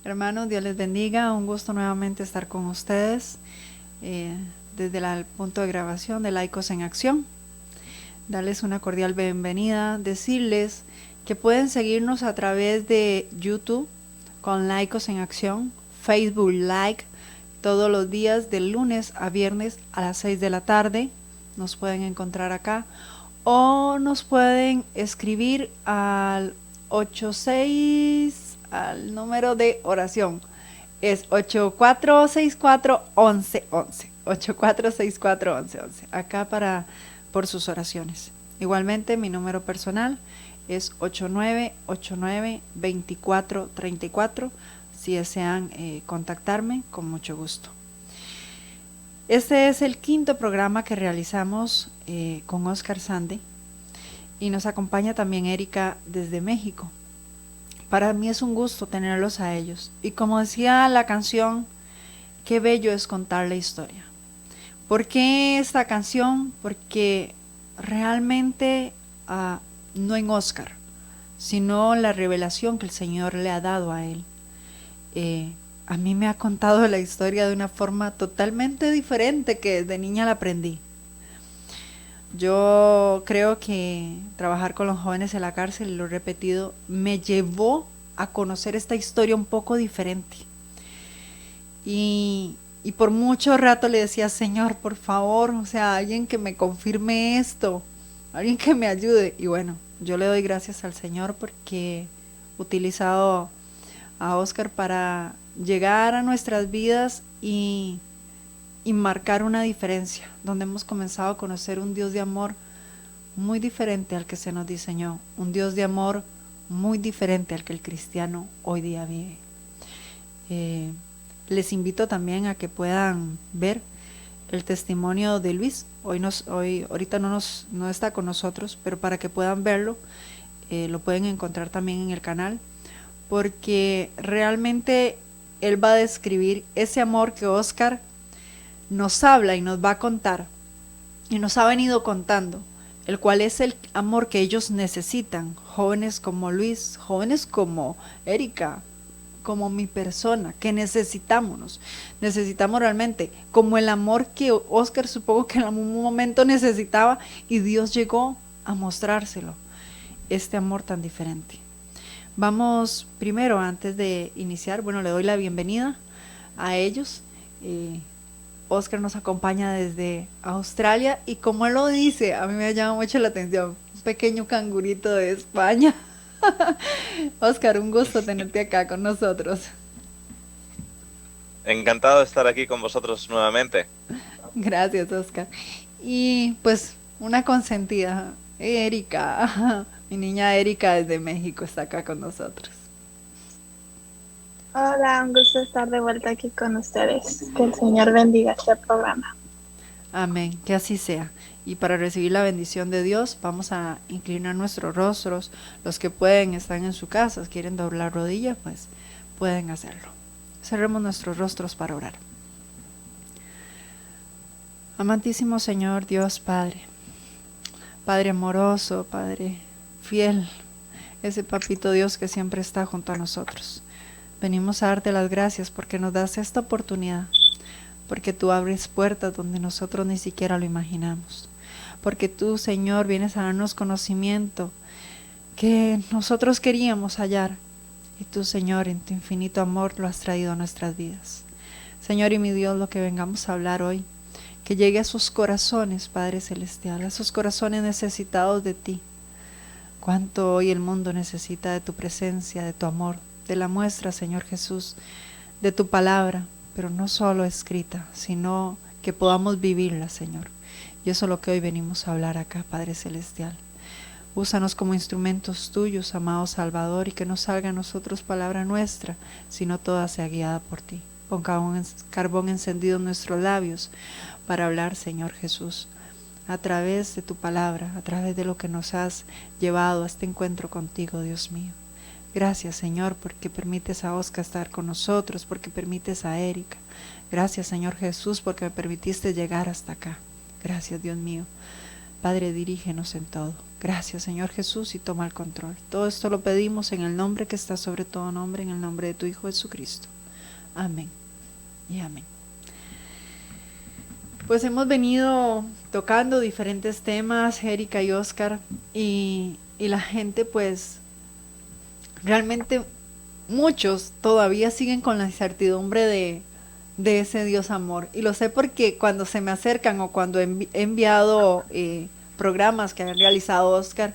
Hermanos, Dios les bendiga. Un gusto nuevamente estar con ustedes desde el punto de grabación de Laicos en Acción. Darles una cordial bienvenida, decirles que pueden seguirnos a través de YouTube con Laicos en Acción, Facebook Like, todos los días de lunes a viernes a las 6 de la tarde. Nos pueden encontrar acá o nos pueden escribir al 86 al número de oración. Es 8464-1111. 8464-1111. Acá por sus oraciones. Igualmente mi número personal es 8989-2434. Si desean contactarme, con mucho gusto. Este es el quinto programa que realizamos con Oscar Sande y nos acompaña también Erika desde México. Para mí es un gusto tenerlos a ellos. Y como decía la canción, qué bello es contar la historia. ¿Por qué esta canción? Porque realmente no en Oscar, sino la revelación que el Señor le ha dado a él. A mí me ha contado la historia de una forma totalmente diferente que desde niña la aprendí. Yo creo que trabajar con los jóvenes en la cárcel, y lo he repetido, me llevó a conocer esta historia un poco diferente. Y por mucho rato le decía, Señor, por favor, o sea, alguien que me confirme esto, alguien que me ayude. Y bueno, yo le doy gracias al Señor porque he utilizado a Oscar para llegar a nuestras vidas y marcar una diferencia, donde hemos comenzado a conocer un Dios de amor muy diferente al que se nos diseñó, un Dios de amor muy diferente al que el cristiano hoy día vive. Les invito también a que puedan ver el testimonio de Luis. Ahorita no está con nosotros, pero para que puedan verlo, lo pueden encontrar también en el canal, porque realmente él va a describir ese amor que Oscar nos habla y nos va a contar y nos ha venido contando, el cual es el amor que ellos necesitan, jóvenes como Luis, jóvenes como Erika, como mi persona, que necesitamos realmente, como el amor que Oscar supongo que en algún momento necesitaba y Dios llegó a mostrárselo, este amor tan diferente. Vamos primero, antes de iniciar, bueno, le doy la bienvenida a ellos. Oscar nos acompaña desde Australia y como él lo dice, a mí me llama mucho la atención, un pequeño cangurito de España. Oscar, un gusto tenerte acá con nosotros. Encantado de estar aquí con vosotros nuevamente. Gracias, Oscar. Y pues una consentida, Erika, mi niña Erika desde México está acá con nosotros. Hola, un gusto estar de vuelta aquí con ustedes. Que el Señor bendiga este programa. Amén, que así sea. Y para recibir la bendición de Dios, vamos a inclinar nuestros rostros. Los que pueden, están en su casa, quieren doblar rodillas, pues pueden hacerlo. Cerremos nuestros rostros para orar. Amantísimo Señor, Dios Padre, Padre amoroso, Padre fiel, ese papito Dios que siempre está junto a nosotros. Venimos a darte las gracias porque nos das esta oportunidad, porque tú abres puertas donde nosotros ni siquiera lo imaginamos, porque tú, Señor, vienes a darnos conocimiento que nosotros queríamos hallar, y tú, Señor, en tu infinito amor lo has traído a nuestras vidas. Señor y mi Dios, lo que vengamos a hablar hoy, que llegue a sus corazones, Padre Celestial, a sus corazones necesitados de ti. Cuánto hoy el mundo necesita de tu presencia, de tu amor, de la muestra, Señor Jesús, de tu palabra, pero no solo escrita, sino que podamos vivirla, Señor. Y eso es lo que hoy venimos a hablar acá, Padre Celestial. Úsanos como instrumentos tuyos, amado Salvador, y que no salga a nosotros palabra nuestra, sino toda sea guiada por ti. Pon carbón encendido en nuestros labios para hablar, Señor Jesús, a través de tu palabra, a través de lo que nos has llevado a este encuentro contigo, Dios mío. Gracias, Señor, porque permites a Oscar estar con nosotros, porque permites a Erika. Gracias, Señor Jesús, porque me permitiste llegar hasta acá. Gracias, Dios mío. Padre, dirígenos en todo. Gracias, Señor Jesús, y toma el control. Todo esto lo pedimos en el nombre que está sobre todo nombre, en el nombre de tu Hijo Jesucristo. Amén y amén. Pues hemos venido tocando diferentes temas, Erika y Oscar, y la gente, pues, realmente muchos todavía siguen con la incertidumbre de ese Dios amor. Y lo sé porque cuando se me acercan o cuando he enviado programas que han realizado Oscar,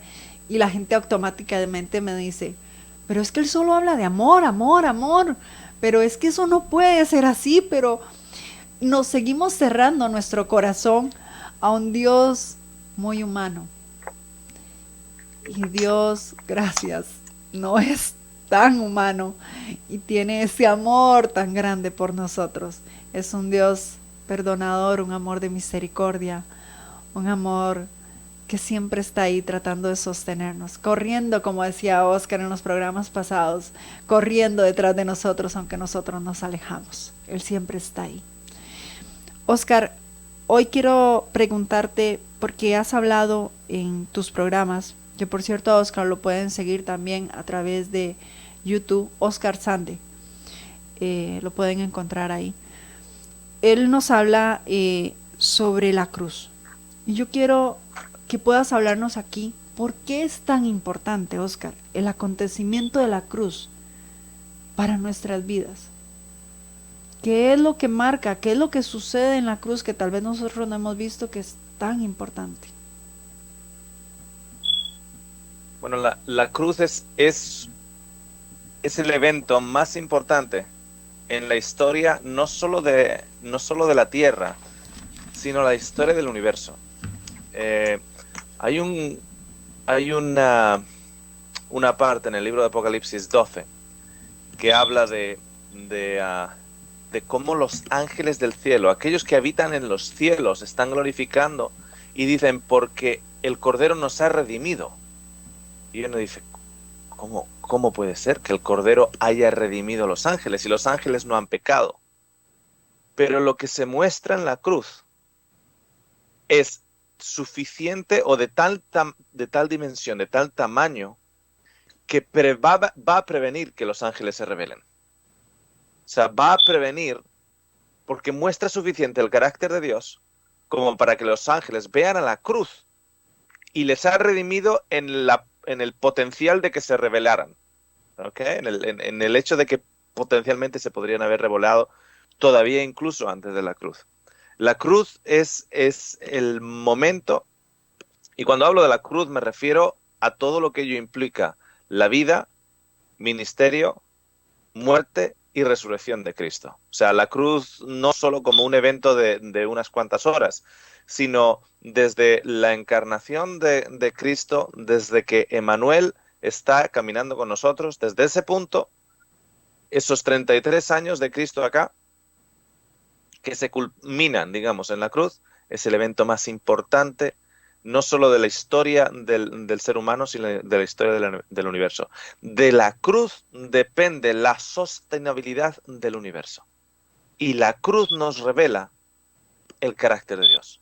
y la gente automáticamente me dice, pero es que él solo habla de amor, amor, amor, pero es que eso no puede ser así, pero nos seguimos cerrando nuestro corazón a un Dios muy humano. Y Dios, gracias, no es tan humano y tiene ese amor tan grande por nosotros. Es un Dios perdonador, un amor de misericordia, un amor que siempre está ahí tratando de sostenernos, corriendo, como decía Oscar en los programas pasados, corriendo detrás de nosotros aunque nosotros nos alejamos. Él siempre está ahí. Oscar, hoy quiero preguntarte, porque has hablado en tus programas, que por cierto, Oscar, lo pueden seguir también a través de YouTube, Oscar Sande, lo pueden encontrar ahí. Él nos habla sobre la cruz. Y yo quiero que puedas hablarnos aquí, ¿por qué es tan importante, Oscar, el acontecimiento de la cruz para nuestras vidas? ¿Qué es lo que marca? ¿Qué es lo que sucede en la cruz que tal vez nosotros no hemos visto que es tan importante? Bueno, la cruz es el evento más importante en la historia, no solo de la Tierra, sino la historia del universo. Hay una parte en el libro de Apocalipsis 12 que habla de cómo los ángeles del cielo, aquellos que habitan en los cielos, están glorificando y dicen, porque el Cordero nos ha redimido. Y uno dice, ¿cómo puede ser que el Cordero haya redimido a los ángeles y los ángeles no han pecado? Pero lo que se muestra en la cruz es suficiente o de tal dimensión, de tal tamaño, que va a prevenir que los ángeles se rebelen. O sea, va a prevenir porque muestra suficiente el carácter de Dios como para que los ángeles vean a la cruz y les ha redimido en el potencial de que se rebelaran. ¿Okay? En el hecho de que potencialmente se podrían haber rebelado todavía incluso antes de la cruz. La cruz es el momento, y cuando hablo de la cruz me refiero a todo lo que ello implica: la vida, ministerio, muerte y resurrección de Cristo. O sea, la cruz no solo como un evento de unas cuantas horas, sino desde la encarnación de Cristo, desde que Emmanuel está caminando con nosotros, desde ese punto, esos 33 años de Cristo acá, que se culminan, digamos, en la cruz, es el evento más importante, no solo de la historia del ser humano, sino de la historia del universo. De la cruz depende la sostenibilidad del universo. Y la cruz nos revela el carácter de Dios.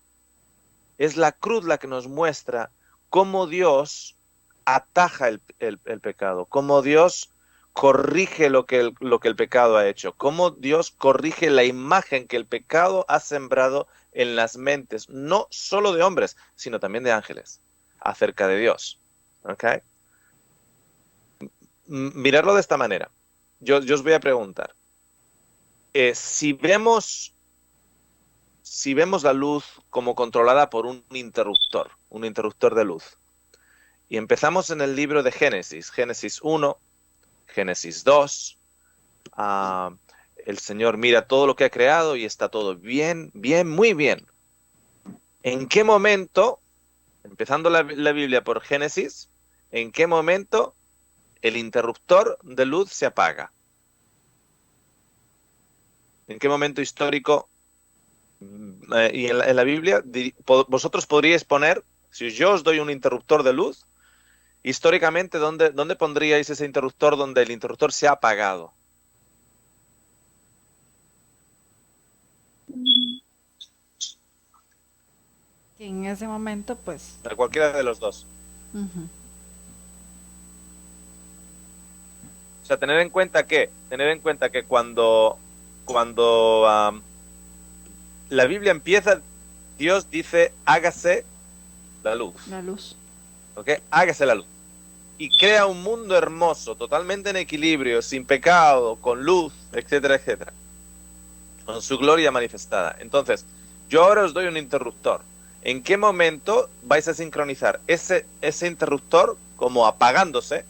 Es la cruz la que nos muestra cómo Dios ataja el pecado, cómo Dios corrige lo que el pecado ha hecho, cómo Dios corrige la imagen que el pecado ha sembrado en las mentes, no solo de hombres, sino también de ángeles, acerca de Dios. ¿Okay? Mirarlo de esta manera. Yo os voy a preguntar, si vemos la luz como controlada por un interruptor de luz, y empezamos en el libro de Génesis 1, Génesis 2, el Señor mira todo lo que ha creado y está todo bien, bien, muy bien. ¿En qué momento, empezando la Biblia por Génesis, en qué momento el interruptor de luz se apaga? ¿En qué momento histórico? Y en la Biblia, vosotros podríais poner, si yo os doy un interruptor de luz, históricamente, ¿dónde pondríais ese interruptor donde el interruptor se ha apagado? Que en ese momento, pues, A cualquiera de los dos. ujú, O sea, tener en cuenta que cuando la Biblia empieza, Dios dice, hágase la luz. la luz. ¿Ok? Hágase la luz. Y crea un mundo hermoso, totalmente en equilibrio, sin pecado, con luz, etcétera, etcétera. Con su gloria manifestada. Entonces, yo ahora os doy un interruptor. ¿En qué momento vais a sincronizar ese interruptor como apagándose?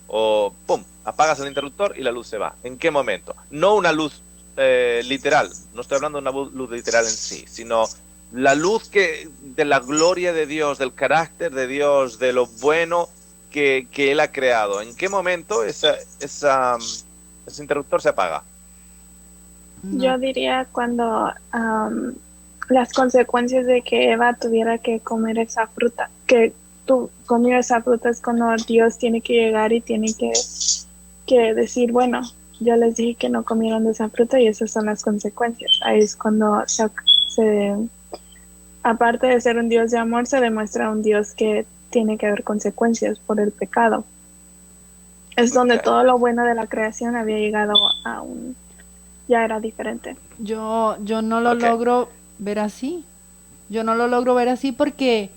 O ¡pum! Apagas el interruptor y la luz se va. ¿En qué momento? No una luz literal. No estoy hablando de una luz literal en sí, sino la luz de la gloria de Dios, del carácter de Dios, de lo bueno que Él ha creado. ¿En qué momento ese interruptor se apaga? No. Yo diría cuando las consecuencias de que Eva tuviera que comer esa fruta, que tú comió esa fruta, es cuando Dios tiene que llegar y tiene que decir, bueno, yo les dije que no comieran de esa fruta y esas son las consecuencias. Ahí es cuando aparte de ser un Dios de amor, se demuestra un Dios que tiene que haber consecuencias por el pecado. Es donde Ok. todo lo bueno de la creación había llegado ya era diferente. Yo no lo Ok. logro ver así. Yo no lo logro ver así porque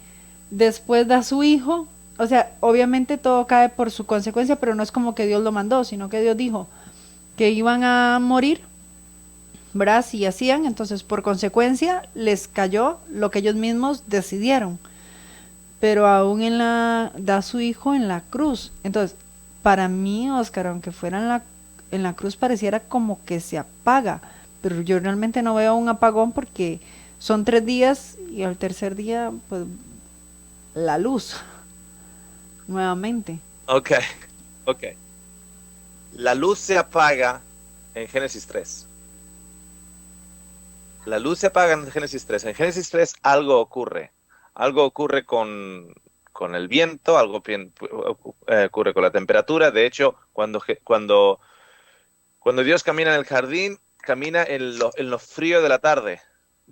después da su hijo. O sea, obviamente todo cae por su consecuencia, pero no es como que Dios lo mandó, sino que Dios dijo que iban a morir, ¿verdad? Si hacían, entonces por consecuencia les cayó lo que ellos mismos decidieron. Pero aún da su hijo en la cruz. Entonces, para mí, Oscar, aunque fuera en la cruz, pareciera como que se apaga, pero yo realmente no veo un apagón porque son 3 días y al tercer día, pues, la luz, nuevamente. Ok. Ok. La luz se apaga en Génesis 3. La luz se apaga en Génesis 3. En Génesis 3 algo ocurre. Algo ocurre con el viento, ocurre con la temperatura. De hecho, cuando Dios camina en el jardín, camina en lo frío de la tarde.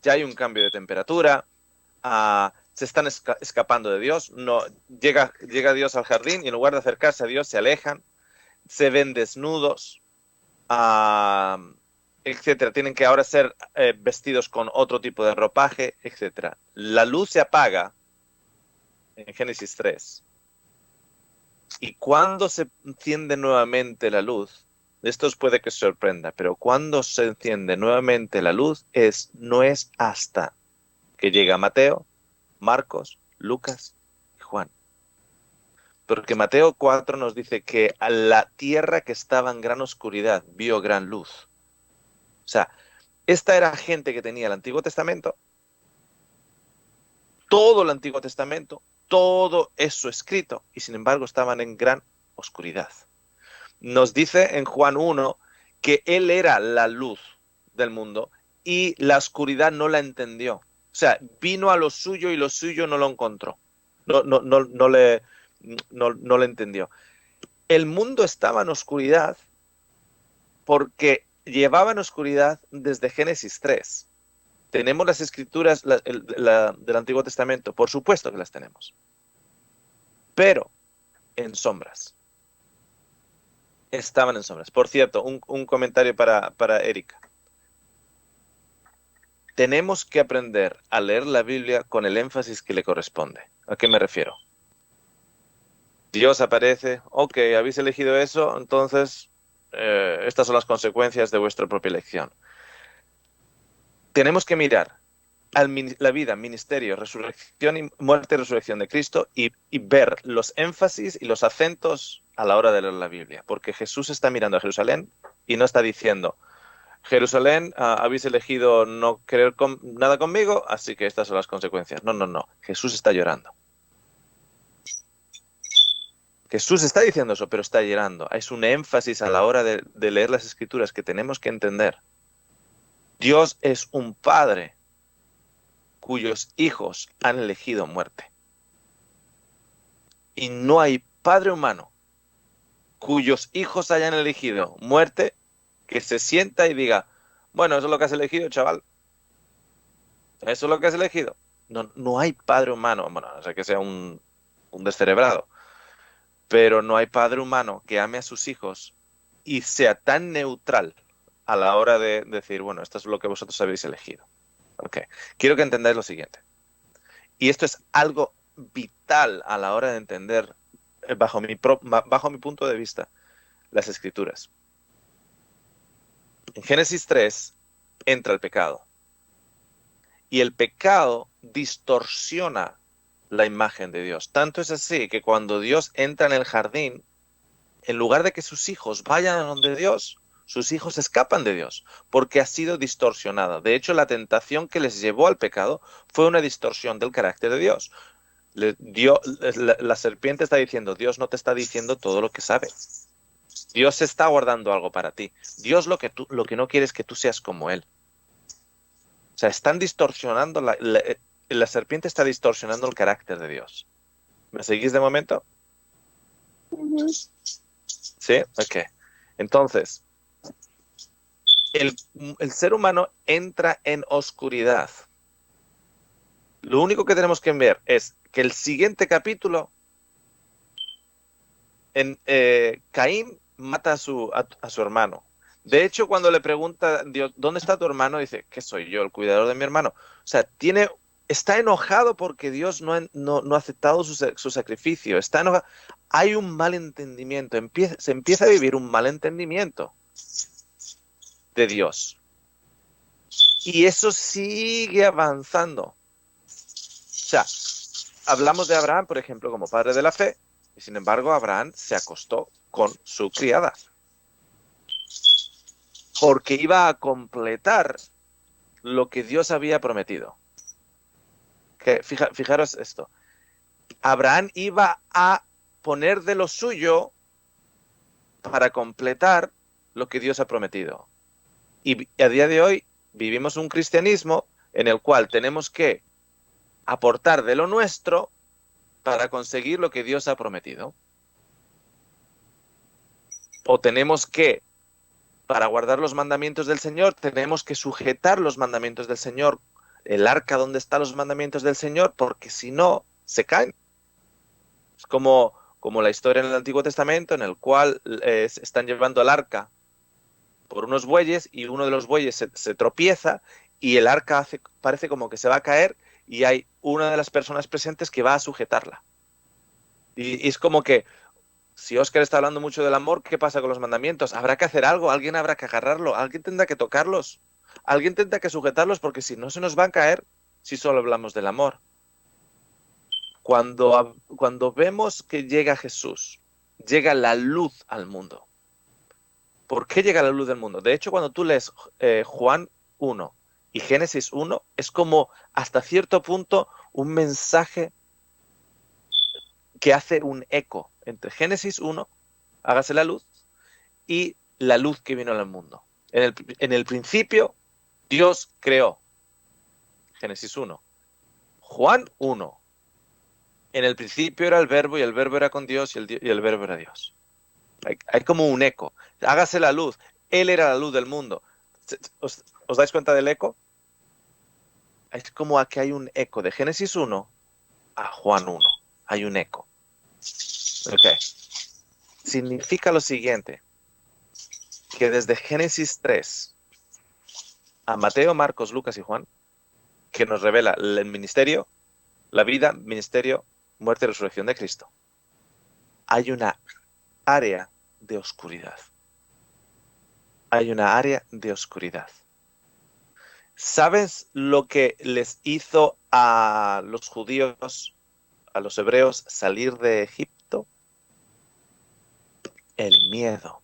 Ya hay un cambio de temperatura. Se están escapando de Dios. No, llega Dios al jardín y en lugar de acercarse a Dios se alejan. Se ven desnudos. Etcétera. Tienen que ahora ser vestidos con otro tipo de ropaje, etcétera. La luz se apaga en Génesis 3. Y cuando se enciende nuevamente la luz, esto os puede que os sorprenda, pero cuando se enciende nuevamente la luz no es hasta que llega Mateo, Marcos, Lucas y Juan. Porque Mateo 4 nos dice que a la tierra que estaba en gran oscuridad vio gran luz. O sea, esta era gente que tenía el Antiguo Testamento, todo el Antiguo Testamento, todo eso escrito, y sin embargo estaban en gran oscuridad. Nos dice en Juan 1 que Él era la luz del mundo y la oscuridad no la entendió. O sea, vino a lo suyo y lo suyo no lo encontró. No le entendió. El mundo estaba en oscuridad porque llevaba en oscuridad desde Génesis 3. ¿Tenemos las escrituras del Antiguo Testamento? Por supuesto que las tenemos. Pero en sombras. Estaban en sombras. Por cierto, un comentario para Erika. Tenemos que aprender a leer la Biblia con el énfasis que le corresponde. ¿A qué me refiero? Dios aparece, ok, habéis elegido eso, entonces estas son las consecuencias de vuestra propia elección. Tenemos que mirar la vida, ministerio, resurrección, muerte y resurrección de Cristo y ver los énfasis y los acentos a la hora de leer la Biblia. Porque Jesús está mirando a Jerusalén y no está diciendo, Jerusalén, habéis elegido no querer nada conmigo, así que estas son las consecuencias. No. Jesús está llorando. Jesús está diciendo eso, pero está llorando. Es un énfasis a la hora de leer las Escrituras que tenemos que entender. Dios es un Padre cuyos hijos han elegido muerte. Y no hay padre humano cuyos hijos hayan elegido muerte que se sienta y diga, bueno, eso es lo que has elegido, chaval. Eso es lo que has elegido. No hay padre humano, bueno, no sé que sea un descerebrado, pero no hay padre humano que ame a sus hijos y sea tan neutral a la hora de decir, bueno, esto es lo que vosotros habéis elegido. Ok, quiero que entendáis lo siguiente. Y esto es algo vital a la hora de entender, bajo mi punto de vista, las escrituras. En Génesis 3 entra el pecado. Y el pecado distorsiona la imagen de Dios. Tanto es así que cuando Dios entra en el jardín, en lugar de que sus hijos vayan a donde Dios, sus hijos escapan de Dios, porque ha sido distorsionada. De hecho, la tentación que les llevó al pecado fue una distorsión del carácter de Dios. La serpiente está diciendo, Dios no te está diciendo todo lo que sabe. Dios está guardando algo para ti. Dios lo que no quiere es que tú seas como Él. O sea, están distorsionando, la serpiente está distorsionando el carácter de Dios. ¿Me seguís de momento? Ujú. ¿Sí? Ok. Entonces, el ser humano entra en oscuridad. Lo único que tenemos que ver es que el siguiente capítulo, Caín mata a su hermano. De hecho, cuando le pregunta Dios, ¿dónde está tu hermano? Dice, ¿qué soy yo, el cuidador de mi hermano? O sea, está enojado porque Dios no ha aceptado su sacrificio. Está enojado. Hay un malentendimiento. Se empieza a vivir un malentendimiento de Dios. Y eso sigue avanzando. O sea, hablamos de Abraham, por ejemplo, como padre de la fe, y sin embargo Abraham se acostó con su criada. Porque iba a completar lo que Dios había prometido. Fijaros esto. Abraham iba a poner de lo suyo para completar lo que Dios ha prometido. Y a día de hoy vivimos un cristianismo en el cual tenemos que aportar de lo nuestro para conseguir lo que Dios ha prometido. O tenemos que, para guardar los mandamientos del Señor, tenemos que sujetar los mandamientos del Señor, el arca donde están los mandamientos del Señor, porque si no, se caen. Es como la historia en el Antiguo Testamento, en el cual están llevando el arca por unos bueyes y uno de los bueyes se tropieza y el arca parece como que se va a caer y hay una de las personas presentes que va a sujetarla. Y es como que, si Óscar está hablando mucho del amor, ¿qué pasa con los mandamientos? Habrá que hacer algo, alguien habrá que agarrarlo, alguien tendrá que tocarlos, alguien tendrá que sujetarlos porque si no se nos van a caer si solo hablamos del amor. Cuando vemos que llega Jesús, llega la luz al mundo. ¿Por qué llega la luz del mundo? De hecho, cuando tú lees Juan 1 y Génesis 1, es como hasta cierto punto un mensaje que hace un eco entre Génesis 1, hágase la luz, y la luz que vino al mundo. En el principio, Dios creó. Génesis 1. Juan 1. En el principio era el verbo y el verbo era con Dios y el verbo era Dios. Hay como un eco. Hágase la luz. Él era la luz del mundo. ¿Os dais cuenta del eco? Es como que hay un eco de Génesis 1 a Juan 1. Hay un eco. Ok. Significa lo siguiente, que desde Génesis 3 a Mateo, Marcos, Lucas y Juan, que nos revela el ministerio, la vida, ministerio, muerte y resurrección de Cristo, hay una área de oscuridad. Hay una área de oscuridad. ¿Sabes lo que les hizo a los judíos, a los hebreos, salir de Egipto? El miedo.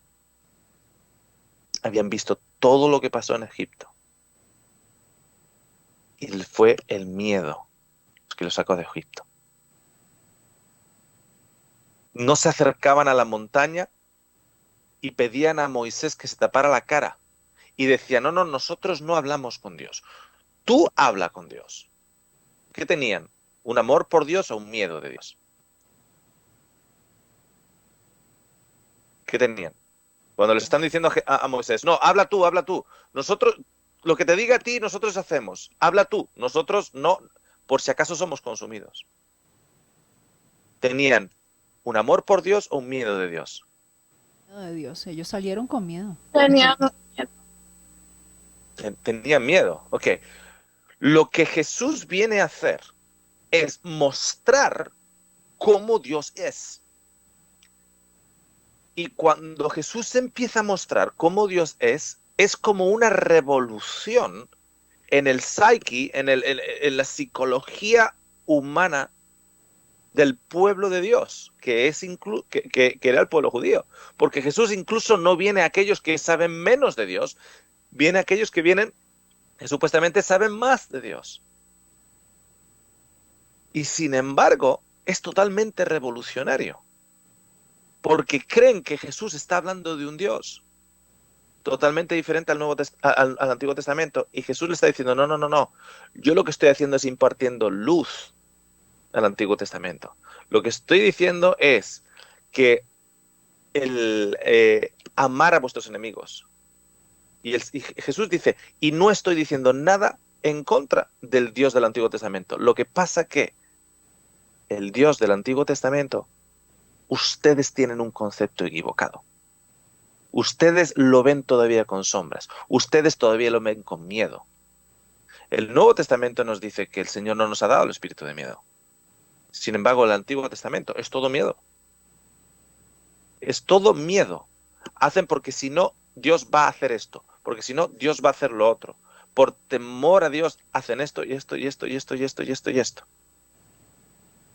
Habían visto todo lo que pasó en Egipto. Y fue el miedo que los sacó de Egipto. No se acercaban a la montaña y pedían a Moisés que se tapara la cara. Y decían, no, nosotros no hablamos con Dios. Tú habla con Dios. ¿Qué tenían? ¿Un amor por Dios o un miedo de Dios? ¿Qué tenían? Cuando les están diciendo a Moisés, no, habla tú. Nosotros, lo que te diga a ti, nosotros hacemos. Habla tú, nosotros no. por si acaso somos consumidos. Tenían un amor por Dios o un miedo de Dios. De Dios, ellos salieron con miedo. Tenían Tenían miedo. Ok. Lo que Jesús viene a hacer es mostrar cómo Dios es. Y cuando Jesús empieza a mostrar cómo Dios es como una revolución en el psique, en la psicología humana del pueblo de Dios, que era el pueblo judío. Porque Jesús incluso no viene a aquellos que saben menos de Dios, viene a aquellos que supuestamente saben más de Dios. Y sin embargo, es totalmente revolucionario. Porque creen que Jesús está hablando de un Dios totalmente diferente al Antiguo Testamento. Y Jesús le está diciendo, no. Yo lo que estoy haciendo es impartiendo luz al Antiguo Testamento. Lo que estoy diciendo es que amar a vuestros enemigos. Y Jesús dice, y no estoy diciendo nada en contra del Dios del Antiguo Testamento. Lo que pasa que el Dios del Antiguo Testamento, ustedes tienen un concepto equivocado. Ustedes lo ven todavía con sombras. Ustedes todavía lo ven con miedo. El Nuevo Testamento nos dice que el Señor no nos ha dado el espíritu de miedo. Sin embargo, el Antiguo Testamento es todo miedo. Es todo miedo. Hacen porque si no, Dios va a hacer esto. Porque si no, Dios va a hacer lo otro. Por temor a Dios, hacen esto y esto y esto y esto y esto y esto y esto.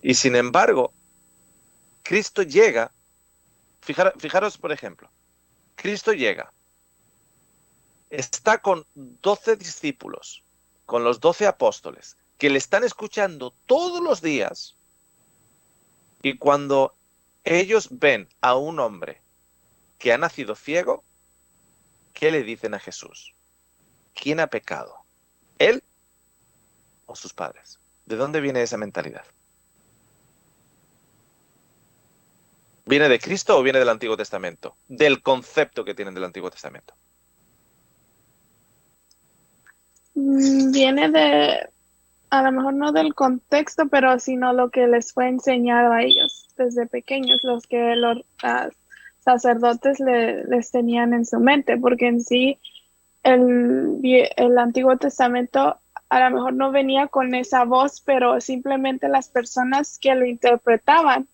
Y sin embargo, Cristo llega. Fijaros, por ejemplo. Cristo llega. Está con 12 discípulos, con los 12 apóstoles, que le están escuchando todos los días. Y cuando ellos ven a un hombre que ha nacido ciego, ¿qué le dicen a Jesús? ¿Quién ha pecado? ¿Él o sus padres? ¿De dónde viene esa mentalidad? ¿Viene de Cristo o viene del Antiguo Testamento? Del concepto que tienen del Antiguo Testamento. Viene de, a lo mejor no del contexto, pero sino lo que les fue enseñado a ellos desde pequeños, los que los sacerdotes les tenían en su mente, porque en sí el Antiguo Testamento a lo mejor no venía con esa voz, pero simplemente las personas que lo interpretaban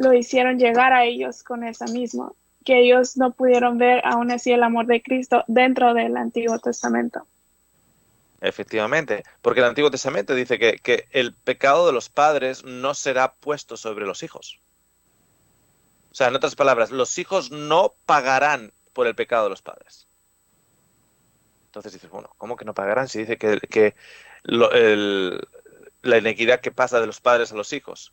lo hicieron llegar a ellos con esa misma, que ellos no pudieron ver aún así el amor de Cristo dentro del Antiguo Testamento. Efectivamente, porque el Antiguo Testamento dice que el pecado de los padres no será puesto sobre los hijos. O sea, en otras palabras, los hijos no pagarán por el pecado de los padres. Entonces dices, bueno, ¿cómo que no pagarán? Si dice que la inequidad que pasa de los padres a los hijos.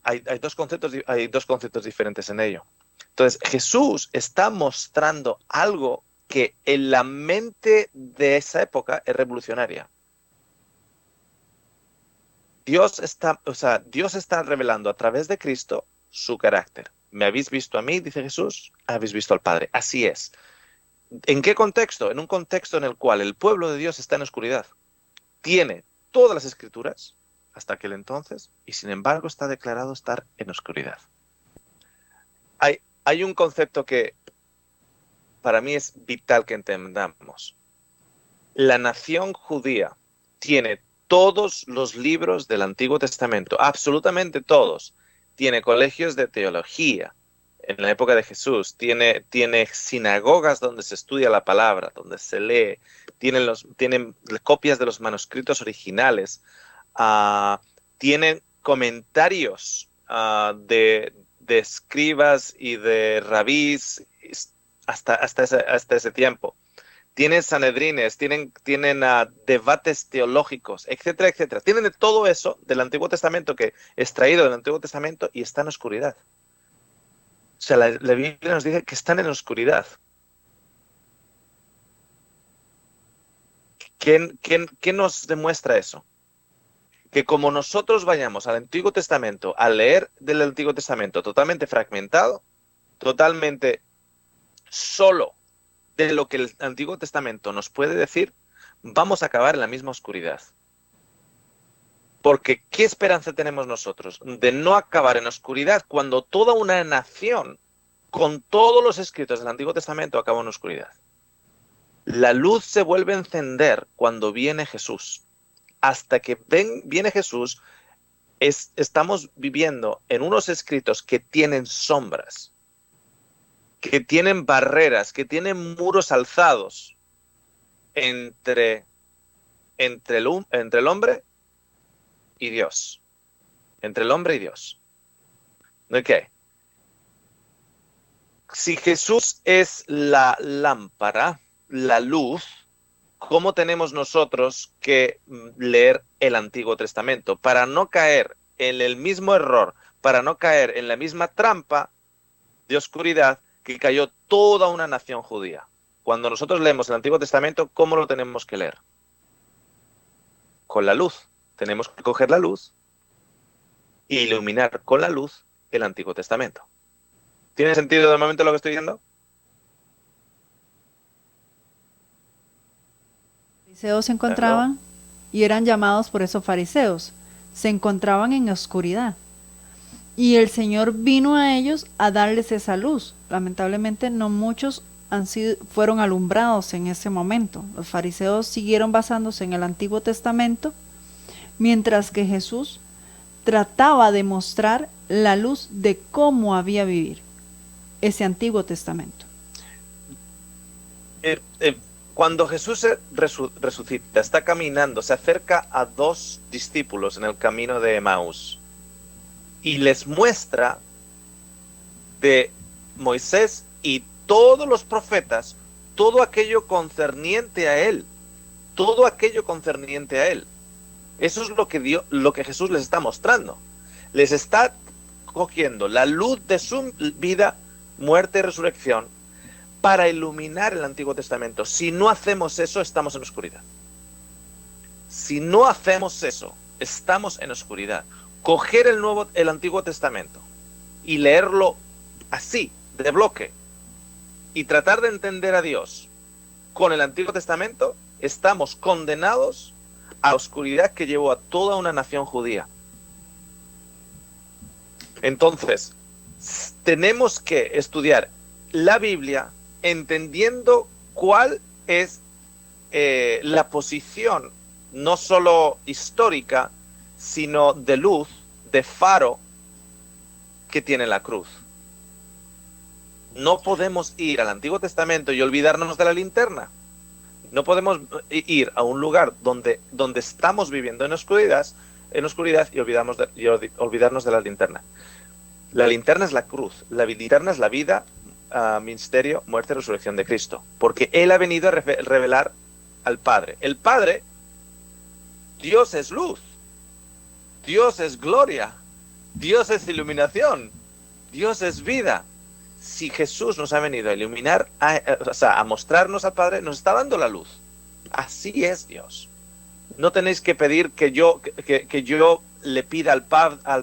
Hay dos conceptos diferentes en ello. Entonces, Jesús está mostrando algo que en la mente de esa época es revolucionaria. Dios está revelando a través de Cristo su carácter. Me habéis visto a mí, dice Jesús, habéis visto al Padre. Así es. ¿En qué contexto? En un contexto en el cual el pueblo de Dios está en oscuridad. Tiene todas las escrituras hasta aquel entonces y sin embargo está declarado estar en oscuridad. Hay un concepto que para mí es vital que entendamos. La nación judía tiene todos los libros del Antiguo Testamento, absolutamente todos. Tiene colegios de teología en la época de Jesús, tiene sinagogas donde se estudia la palabra, donde se lee, tienen copias de los manuscritos originales, tienen comentarios de escribas y de rabís hasta ese tiempo. Tienen sanedrines, tienen debates teológicos, etcétera, etcétera. Tienen de todo eso del Antiguo Testamento que es traído del Antiguo Testamento y está en oscuridad. O sea, la Biblia nos dice que están en oscuridad. ¿Qué nos demuestra eso? Que como nosotros vayamos al Antiguo Testamento a leer del Antiguo Testamento totalmente fragmentado, totalmente solo de lo que el Antiguo Testamento nos puede decir, vamos a acabar en la misma oscuridad. Porque ¿qué esperanza tenemos nosotros? De no acabar en oscuridad cuando toda una nación, con todos los escritos del Antiguo Testamento, acabó en oscuridad. La luz se vuelve a encender cuando viene Jesús. Hasta que viene Jesús, estamos viviendo en unos escritos que tienen sombras, que tienen barreras, que tienen muros alzados entre el hombre y Dios. Entre el hombre y Dios. ¿Ok? Si Jesús es la lámpara, la luz, ¿cómo tenemos nosotros que leer el Antiguo Testamento? Para no caer en el mismo error, para no caer en la misma trampa de oscuridad que cayó toda una nación judía. Cuando nosotros leemos el Antiguo Testamento, ¿cómo lo tenemos que leer? Con la luz. Tenemos que coger la luz e iluminar con la luz el Antiguo Testamento. ¿Tiene sentido de momento lo que estoy diciendo? Los fariseos se encontraban y eran llamados por eso fariseos. Se encontraban en oscuridad. Y el Señor vino a ellos a darles esa luz. Lamentablemente no muchos fueron alumbrados en ese momento. Los fariseos siguieron basándose en el Antiguo Testamento, mientras que Jesús trataba de mostrar la luz de cómo había vivir ese Antiguo Testamento. Cuando Jesús resucita, está caminando, se acerca a dos discípulos en el camino de Emaús y les muestra de Moisés y todos los profetas todo aquello concerniente a él, todo aquello concerniente a él. Eso es lo que Jesús les está mostrando. Les está cogiendo la luz de su vida, muerte y resurrección para iluminar el Antiguo Testamento. Si no hacemos eso, estamos en oscuridad. Si no hacemos eso, estamos en oscuridad. Coger el Antiguo Testamento y leerlo así, de bloque, y tratar de entender a Dios con el Antiguo Testamento, estamos condenados a la oscuridad que llevó a toda una nación judía. Entonces, tenemos que estudiar la Biblia entendiendo cuál es la posición, no solo histórica, sino de luz, de faro, que tiene la cruz. No podemos ir al Antiguo Testamento y olvidarnos de la linterna. No podemos ir a un lugar donde estamos viviendo en oscuridad y olvidarnos de la linterna. La linterna es la cruz, la linterna es la vida, ministerio, muerte y resurrección de Cristo, porque Él ha venido a revelar al Padre. El Padre, Dios es luz, Dios es gloria, Dios es iluminación, Dios es vida. Si Jesús nos ha venido a iluminar, a mostrarnos al Padre, nos está dando la luz. Así es Dios. No tenéis que pedir que yo le pida al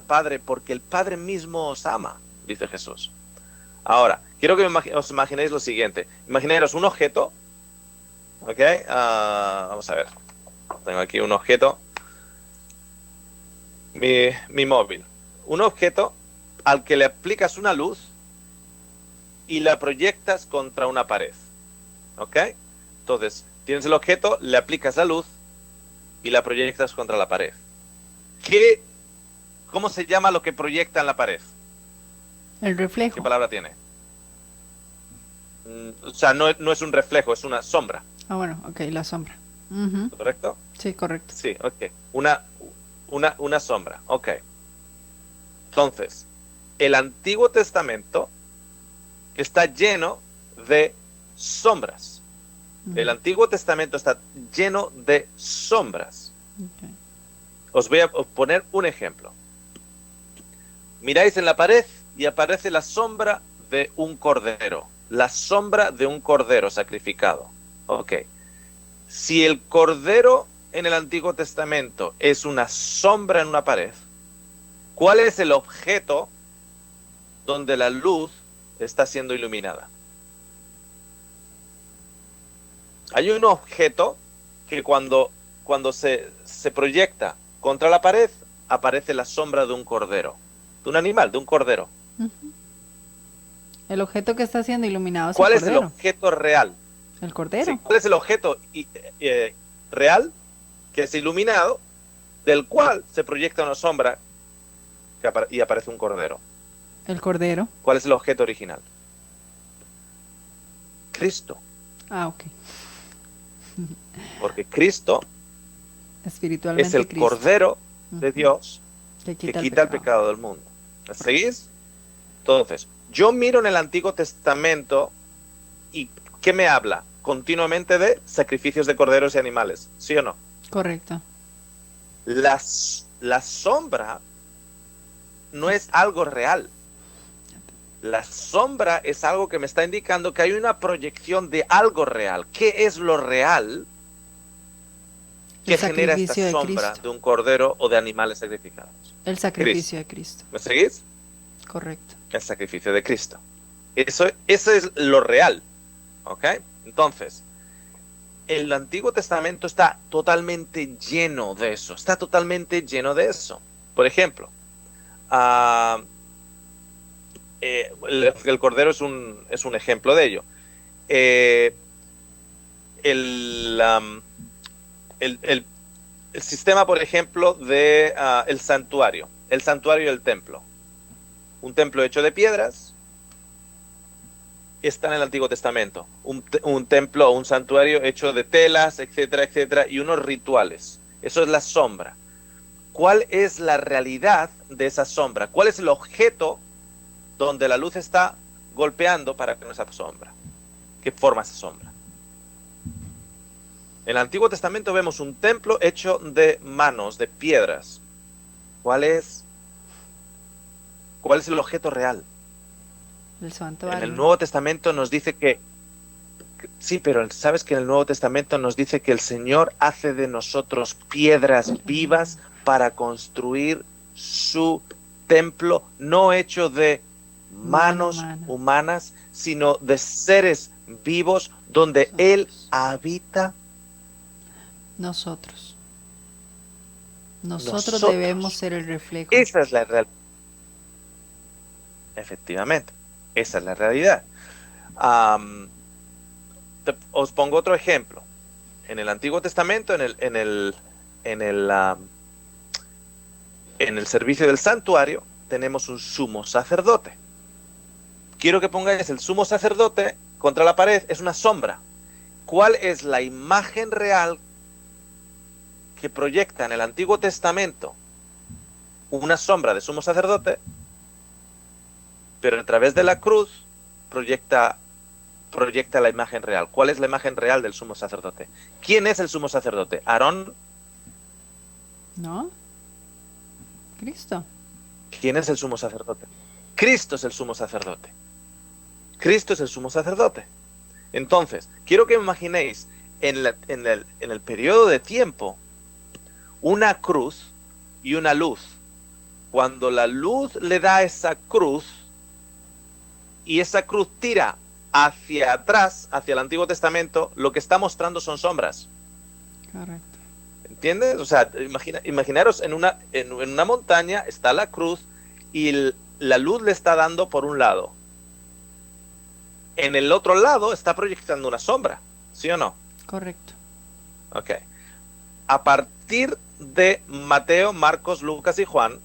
Padre, porque el Padre mismo os ama, dice Jesús. Ahora, quiero que os imaginéis lo siguiente. Imaginaros un objeto, ¿ok? Vamos a ver. Tengo aquí un objeto. Mi móvil. Un objeto al que le aplicas una luz y la proyectas contra una pared. ¿Ok? Entonces, tienes el objeto, le aplicas la luz y la proyectas contra la pared. ¿Cómo se llama lo que proyecta en la pared? El reflejo. ¿Qué palabra tiene? O sea, no es un reflejo, es una sombra. Ah, bueno, ok, la sombra. ¿Correcto? Sí, correcto. Sí, ok. Una sombra, ok. Entonces, el Antiguo Testamento está lleno de sombras. El Antiguo Testamento está lleno de sombras. Okay. Os voy a poner un ejemplo. Miráis en la pared y aparece la sombra de un cordero. La sombra de un cordero sacrificado. Ok. Si el cordero en el Antiguo Testamento es una sombra en una pared, ¿cuál es el objeto donde la luz está siendo iluminada? Hay un objeto que cuando se proyecta contra la pared aparece la sombra de un cordero, de un animal, de un cordero. Ujú. El objeto que está siendo iluminado es ¿Cuál el es el cordero. objeto real? El cordero. Sí, ¿cuál es el objeto real que es iluminado, del cual se proyecta una sombra y aparece un cordero? El cordero. ¿Cuál es el objeto original? Cristo. Ah, ok. Porque Cristo Espiritualmente es el Cristo. Cordero de Ujú. Dios Que que quita quita el pecado del mundo. ¿Me seguís? Entonces, yo miro en el Antiguo Testamento y ¿qué me habla? Continuamente de sacrificios de corderos y animales, ¿sí o no? Correcto. La sombra no es algo real. La sombra es algo que me está indicando que hay una proyección de algo real. ¿Qué es lo real que El genera esta sacrificio de sombra Cristo. de un cordero o de animales sacrificados? El sacrificio de Cristo. ¿Me seguís? Correcto. El sacrificio de Cristo. Eso es lo real. ¿Ok? Entonces, el Antiguo Testamento está totalmente lleno de eso. Está totalmente lleno de eso. Por ejemplo, el cordero es un ejemplo de ello. El sistema, por ejemplo, de el santuario y el templo. Un templo hecho de piedras está en el Antiguo Testamento. Un templo o un santuario hecho de telas, etcétera, etcétera, y unos rituales. Eso es la sombra. ¿Cuál es la realidad de esa sombra? ¿Cuál es el objeto donde la luz está golpeando para que no esa sombra? ¿Qué forma esa sombra? En el Antiguo Testamento vemos un templo hecho de manos, de piedras. ¿Cuál es el objeto real? El santuario. En el Nuevo Testamento nos dice que sí, pero sabes que en el Nuevo Testamento nos dice que el Señor hace de nosotros piedras vivas para construir su templo, no hecho de manos humanas, sino de seres vivos donde Él habita. Nosotros debemos ser el reflejo. Esa es la realidad. Efectivamente, esa es la realidad. Os pongo otro ejemplo. En el Antiguo Testamento, en el servicio del santuario, tenemos un sumo sacerdote. Quiero que pongáis el sumo sacerdote contra la pared, es una sombra. ¿Cuál es la imagen real que proyecta en el Antiguo Testamento una sombra de sumo sacerdote, pero a través de la cruz proyecta la imagen real? ¿Cuál es la imagen real del sumo sacerdote? ¿Quién es el sumo sacerdote? ¿Aarón? ¿No? Cristo. ¿Quién es el sumo sacerdote? Cristo es el sumo sacerdote. Cristo es el sumo sacerdote. Entonces, quiero que imaginéis en el periodo de tiempo una cruz y una luz. Cuando la luz le da a esa cruz y esa cruz tira hacia atrás, hacia el Antiguo Testamento, lo que está mostrando son sombras. Correcto. ¿Entiendes? O sea, imaginaros en una montaña está la cruz y la luz le está dando por un lado. En el otro lado está proyectando una sombra, ¿sí o no? Correcto. Ok. A partir de Mateo, Marcos, Lucas y Juan,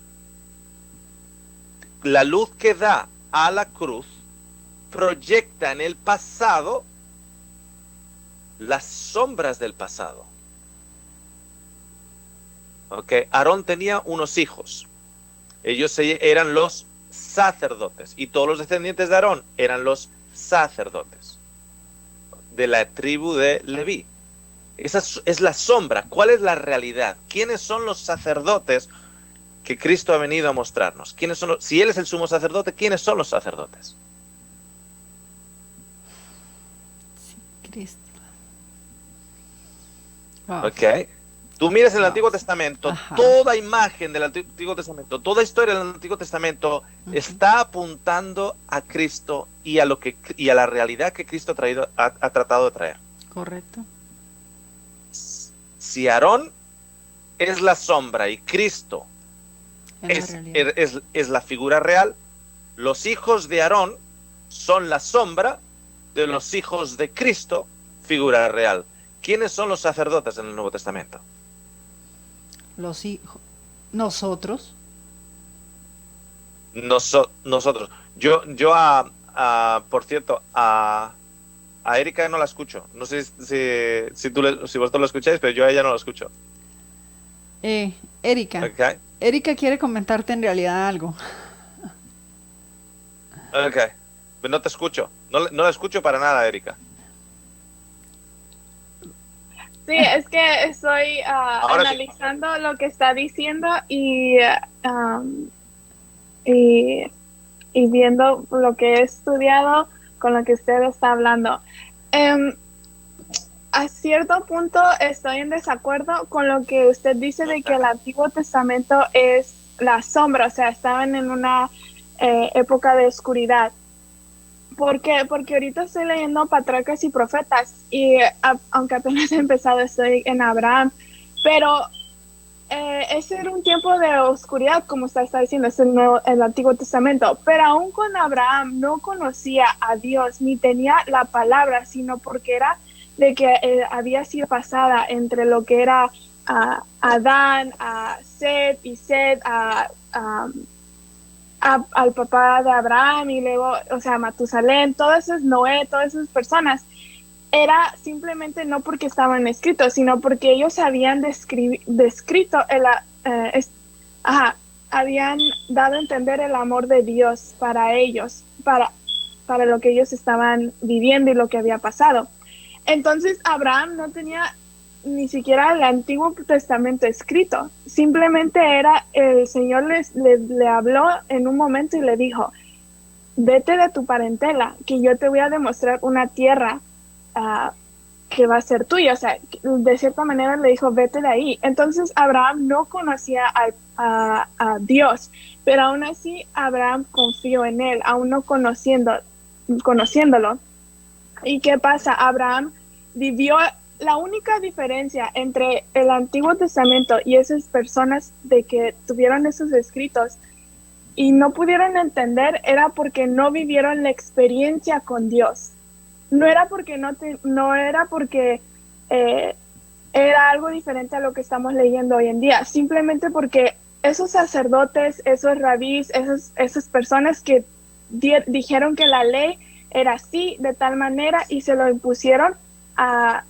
la luz que da a la cruz proyecta en el pasado las sombras del pasado. Ok. Aarón tenía unos hijos. Ellos eran los sacerdotes y todos los descendientes de Aarón eran los sacerdotes de la tribu de Leví. Esa es la sombra. ¿Cuál es la realidad? ¿Quiénes son los sacerdotes que Cristo ha venido a mostrarnos? ¿Quiénes son si Él es el sumo sacerdote, ¿quiénes son los sacerdotes? Sí, Cristo. Wow. Ok. Tú miras en el Antiguo Testamento, Ajá. toda imagen del Antiguo Testamento, toda historia del Antiguo Testamento está apuntando a Cristo y a la realidad que Cristo ha tratado de traer. Correcto. Si Aarón es la sombra y Cristo es la figura real, los hijos de Aarón son la sombra de los hijos de Cristo, figura real. ¿Quiénes son los sacerdotes en el Nuevo Testamento? Los hijos. Nosotros. Nosotros. Yo por cierto, a Erika no la escucho. No sé si vosotros lo escucháis, pero yo a ella no la escucho. Erika. Okay. Erika quiere comentarte en realidad algo. Ok. No te escucho. No la escucho para nada, Erika. Sí, es que estoy analizando lo que está diciendo y viendo lo que he estudiado con lo que usted está hablando. A cierto punto estoy en desacuerdo con lo que usted dice de que el Antiguo Testamento es la sombra, o sea, estaban en una época de oscuridad. ¿Por qué? Porque ahorita estoy leyendo Patriarcas y Profetas y aunque apenas he empezado estoy en Abraham, pero ese era un tiempo de oscuridad, como usted está diciendo, es el Antiguo Testamento, pero aún con Abraham no conocía a Dios ni tenía la palabra, sino porque era de que había sido pasada entre lo que era Adán, a Set y Set, al papá de Abraham y luego, o sea, Matusalén, todas esas, Noé, todas esas personas. Era simplemente no porque estaban escritos, sino porque ellos habían descrito, habían dado a entender el amor de Dios para ellos, para lo que ellos estaban viviendo y lo que había pasado. Entonces Abraham no tenía ni siquiera el Antiguo Testamento escrito, simplemente era, el Señor le habló en un momento y le dijo, vete de tu parentela, que yo te voy a demostrar una tierra que va a ser tuya. O sea, de cierta manera le dijo, vete de ahí. Entonces Abraham no conocía a Dios, pero aún así Abraham confió en él, aún no conociéndolo. ¿Y qué pasa? Abraham vivió. La única diferencia entre el Antiguo Testamento y esas personas de que tuvieron esos escritos y no pudieron entender era porque no vivieron la experiencia con Dios. No era porque no era porque era algo diferente a lo que estamos leyendo hoy en día, simplemente porque esos sacerdotes, esos rabís, esas personas que dijeron que la ley era así, de tal manera, y se lo impusieron a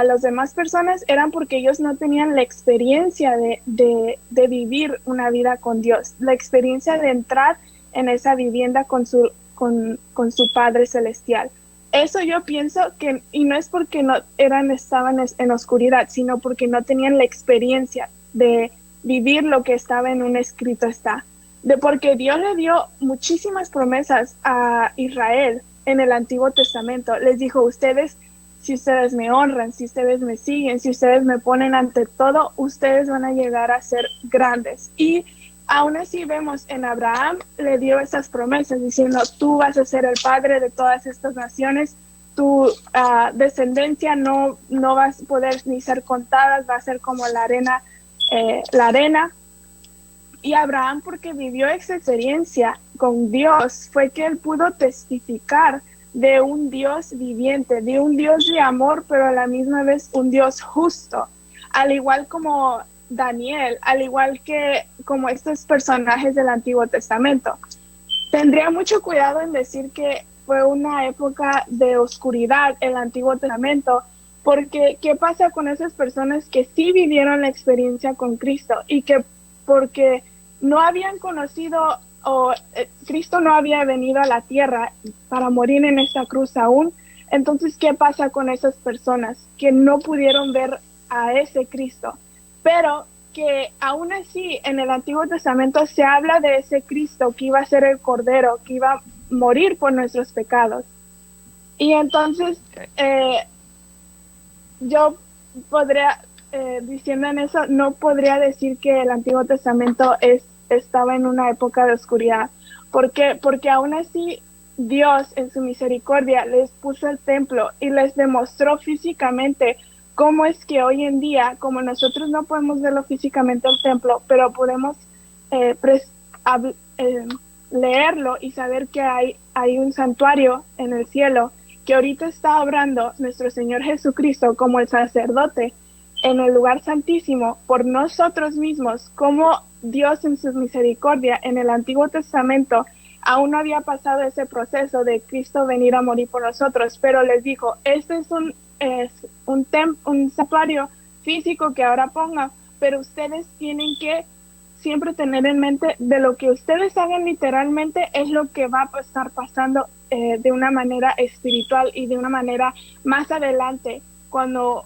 las demás personas, eran porque ellos no tenían la experiencia de vivir una vida con Dios, la experiencia de entrar en esa vivienda con su Padre Celestial. Eso yo pienso que, y no es porque estaban en oscuridad, sino porque no tenían la experiencia de vivir lo que estaba en un escrito porque Dios le dio muchísimas promesas a Israel en el Antiguo Testamento. Les dijo, si ustedes me honran, si ustedes me siguen, si ustedes me ponen ante todo, ustedes van a llegar a ser grandes. Y aún así vemos en Abraham, le dio esas promesas diciendo, tú vas a ser el padre de todas estas naciones, tu descendencia no va a poder ni ser contada, va a ser como la arena. Y Abraham, porque vivió esa experiencia con Dios, fue que él pudo testificar de un Dios viviente, de un Dios de amor, pero a la misma vez un Dios justo, al igual como Daniel, al igual que como estos personajes del Antiguo Testamento. Tendría mucho cuidado en decir que fue una época de oscuridad el Antiguo Testamento, porque ¿qué pasa con esas personas que sí vivieron la experiencia con Cristo y que porque no habían conocido Cristo no había venido a la tierra para morir en esta cruz aún? Entonces, ¿qué pasa con esas personas que no pudieron ver a ese Cristo? Pero que aún así en el Antiguo Testamento se habla de ese Cristo que iba a ser el Cordero, que iba a morir por nuestros pecados. Y entonces yo podría, diciendo en eso, no podría decir que el Antiguo Testamento estaba en una época de oscuridad. ¿Por qué? Porque aún así Dios en su misericordia les puso el templo y les demostró físicamente cómo es que hoy en día, como nosotros no podemos verlo físicamente el templo, pero podemos leerlo y saber que hay un santuario en el cielo, que ahorita está obrando nuestro Señor Jesucristo como el sacerdote en el lugar santísimo por nosotros mismos, como Dios en su misericordia en el Antiguo Testamento aún no había pasado ese proceso de Cristo venir a morir por nosotros, pero les dijo, este es un santuario físico que ahora ponga, pero ustedes tienen que siempre tener en mente de lo que ustedes hagan literalmente es lo que va a estar pasando de una manera espiritual y de una manera más adelante cuando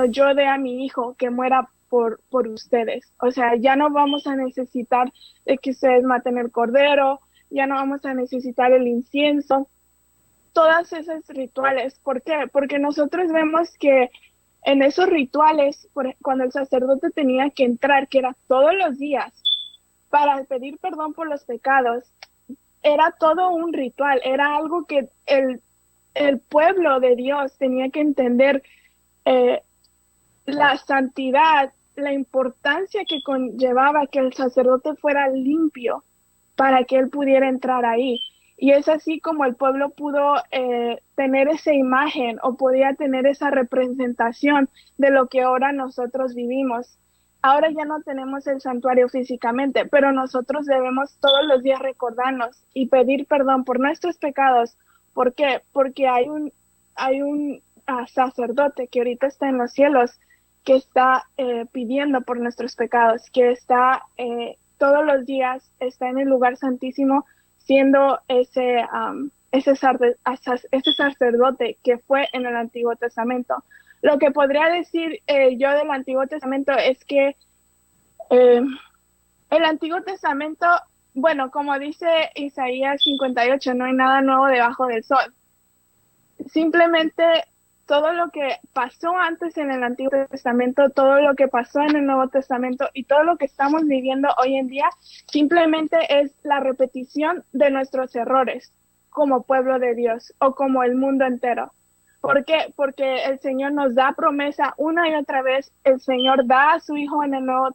yo dé a mi hijo que muera por ustedes. O sea, ya no vamos a necesitar de que ustedes maten el cordero, ya no vamos a necesitar el incienso, todas esos rituales. ¿Por qué? Porque nosotros vemos que en esos rituales, cuando el sacerdote tenía que entrar, que era todos los días, para pedir perdón por los pecados, era todo un ritual, era algo que el pueblo de Dios tenía que entender, la santidad, la importancia que conllevaba que el sacerdote fuera limpio para que él pudiera entrar ahí. Y es así como el pueblo pudo tener esa imagen o podía tener esa representación de lo que ahora nosotros vivimos. Ahora ya no tenemos el santuario físicamente, pero nosotros debemos todos los días recordarnos y pedir perdón por nuestros pecados. ¿Por qué? Porque hay un sacerdote que ahorita está en los cielos, que está pidiendo por nuestros pecados, que está todos los días, está en el lugar santísimo, siendo ese sacerdote que fue en el Antiguo Testamento. Lo que podría decir yo del Antiguo Testamento es que el Antiguo Testamento, bueno, como dice Isaías 58, no hay nada nuevo debajo del sol. Simplemente todo lo que pasó antes en el Antiguo Testamento, todo lo que pasó en el Nuevo Testamento y todo lo que estamos viviendo hoy en día, simplemente es la repetición de nuestros errores como pueblo de Dios o como el mundo entero. ¿Por qué? Porque el Señor nos da promesa una y otra vez. El Señor da a su Hijo en el Nuevo